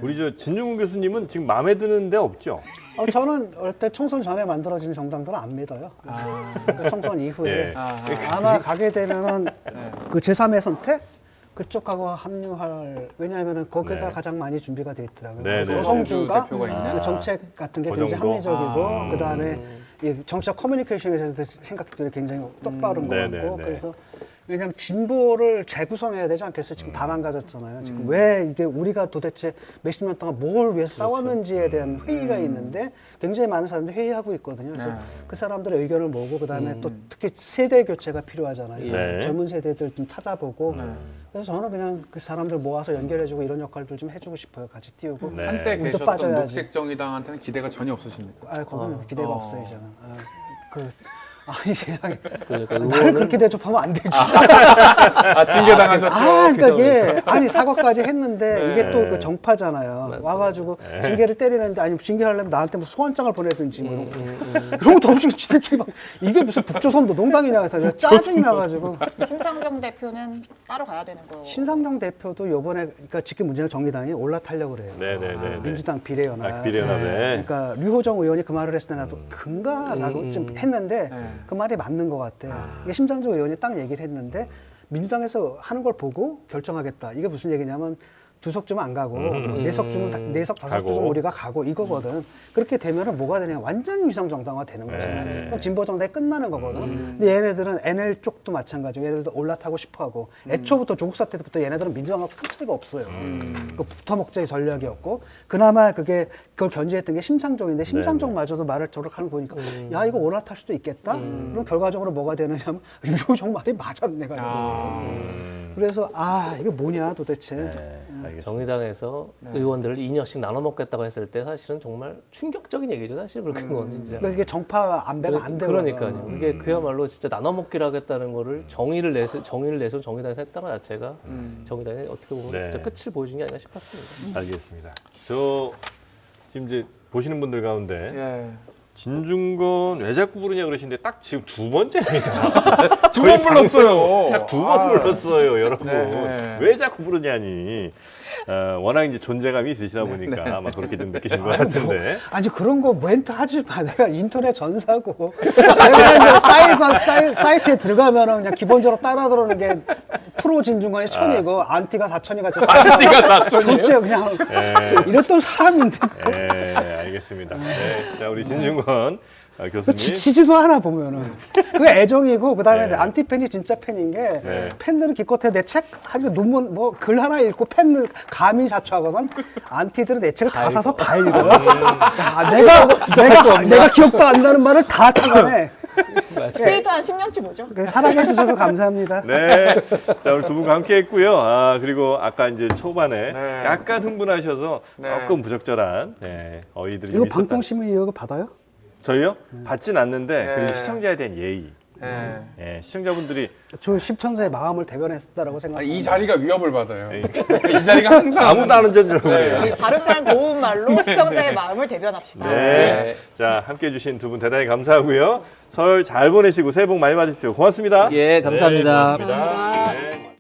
우리 저 진중훈 교수님은 지금 마음에 드는 데 없죠? 저는 얼때 총선 전에 만들어진 정당들은 안 믿어요. 그러니까 총선 이후에 예. 아마 가게 되면은 그 제3의 선택 그쪽하고 합류할 왜냐하면은 거기가 네. 가장 많이 준비가 돼 있더라고요. 네, 네. 조성주가 대표가 있네. 그 정책 같은 게 그 굉장히 정도? 합리적이고 그 다음에 이 정치적 커뮤니케이션에 대해서 생각들이 굉장히 똑바른 것 네, 같고 네, 네. 그래서 왜냐하면 진보를 재구성해야 되지 않겠어요? 지금 다 망가졌잖아요. 지금 왜 이게 우리가 도대체 몇십 년 동안 뭘 위해서 싸웠는지에 대한 회의가 있는데 굉장히 많은 사람들이 회의하고 있거든요. 그래서 그 사람들의 의견을 모으고 그다음에 또 특히 세대 교체가 필요하잖아요. 네. 젊은 세대들 좀 찾아보고 그래서 저는 그냥 그 사람들 모아서 연결해주고 이런 역할들 좀 해주고 싶어요. 같이 띄우고. 네. 한때 우리도 계셨던 빠져야지. 녹색정의당한테는 기대가 전혀 없으십니까? 거기는 기대가 없어요, 저는. 아니 세상에 그러니까 나를 의원은 그렇게 대접하면 안 되지. 징계당하셨죠. 그러니까 이게 아니 사과까지 했는데 이게 또 그 정파잖아요. 맞습니다. 와가지고 징계를 때리는데 아니 징계하려면 나한테 무슨 소환장을 보내든지 뭐 이런 것도 없이 지들끼리 막 이게 무슨 북조선 노동당이냐 해서 내가 짜증이 나가지고 심상정 대표는 따로 가야 되는 거. 신상정 대표도 요번에 그러니까 지금 문제는 정의당이 올라타려고 그래요. 네네네. 민주당 비례연합. 비례연합에. 그러니까 류호정 의원이 그 말을 했을 때 나도 근가라고 좀 했는데 그 말이 맞는 것 같아. 이게 심상정 의원이 딱 얘기를 했는데 민주당에서 하는 걸 보고 결정하겠다. 이게 무슨 얘기냐면 두 석 주면 안 가고 네 석 주면 네 석 다섯 주 주면 우리가 가고 이거거든. 그렇게 되면은 뭐가 되냐? 완전 위성 정당화 되는 거잖아요. 그럼 진보 정당이 끝나는 거거든. 근데 얘네들은 NL 쪽도 마찬가지고 얘네들도 올라타고 싶어하고 애초부터 조국 사태 때부터 얘네들은 민주당하고 큰 차이가 없어요. 그 붙어 먹자의 전략이었고 그나마 그걸 견제했던 게 심상정인데 심상정마저도 말을 저렇게 하는 거 보니까 야 이거 올라탈 수도 있겠다. 그럼 결과적으로 뭐가 되느냐면 유효정 말이 맞았네 가지고. 그래서 이게 뭐냐 도대체. 알겠습니다. 정의당에서 의원들을 2년씩 나눠 먹겠다고 했을 때 사실은 정말 충격적인 얘기죠. 사실 그렇게 건 진짜. 그러니까 이게 정파 안배가 안 되거든. 그러니까요. 이게 그야말로 진짜 나눠 먹기를 하겠다는 거를 정의를 내서 정의당에서 했다는 자체가 정의당이 어떻게 보면 네. 진짜 끝을 보여준 게 아닌가 싶었습니다. 알겠습니다. 저 지금 이제 보시는 분들 가운데 예. 진중권 왜 자꾸 부르냐 그러시는데 딱 지금 두 번째입니다. 두 번 불렀어요. 딱 두 번 불렀어요, 여러분. 네. 왜 자꾸 부르냐니. 워낙 이제 존재감이 있으시다 보니까 아마 그렇게 좀 느끼신 것 같은데. 아니 그런 거 멘트 하지 마. 내가 인터넷 전사고 내가 이제 사이트에 들어가면은 그냥 기본적으로 따라 들어오는 게 프로 진중권이 1000이고 안티가 4000이가 안티가 4000이에요? 졸지야 그냥 이랬던 사람인데 네, 알겠습니다. 네, 자 우리 진중권 교수님. 지지도 하나 보면은 그게 애정이고 그다음에 네. 안티 팬이 진짜 팬인 게 네. 팬들은 기껏해 내 책 하고 논문 뭐 글 하나 읽고 팬을 감히 자초하거든. 안티들은 내 책을 다 사서 다 읽어. 내가 기억도 안 나는 말을 다 찾아내. 트위터 한 10년치 보죠. 사랑해 주셔서 감사합니다. 네. 자, 우리 두 분과 함께 했고요. 그리고 아까 이제 초반에 네. 약간 흥분하셔서 네. 조금 부적절한 어휘들이 이거 좀 있었다. 방통심의 이거 받아요? 저희요? 받진 않는데 네. 그래도 시청자에 대한 예의. 예. 예, 시청자분들이 저 십천사의 마음을 대변했다라고 이 생각합니다. 자리가 위협을 받아요. 이 자리가 항상 아무도 안 온줄 모르겠어요. 우리 바른말 고운말로 시청자의 마음을 대변합시다. 네. 자, 함께 해주신 두 분 대단히 감사하고요. 설 잘 보내시고 새해 복 많이 받으십시오. 고맙습니다. 예, 감사합니다. 네, 고맙습니다. 네.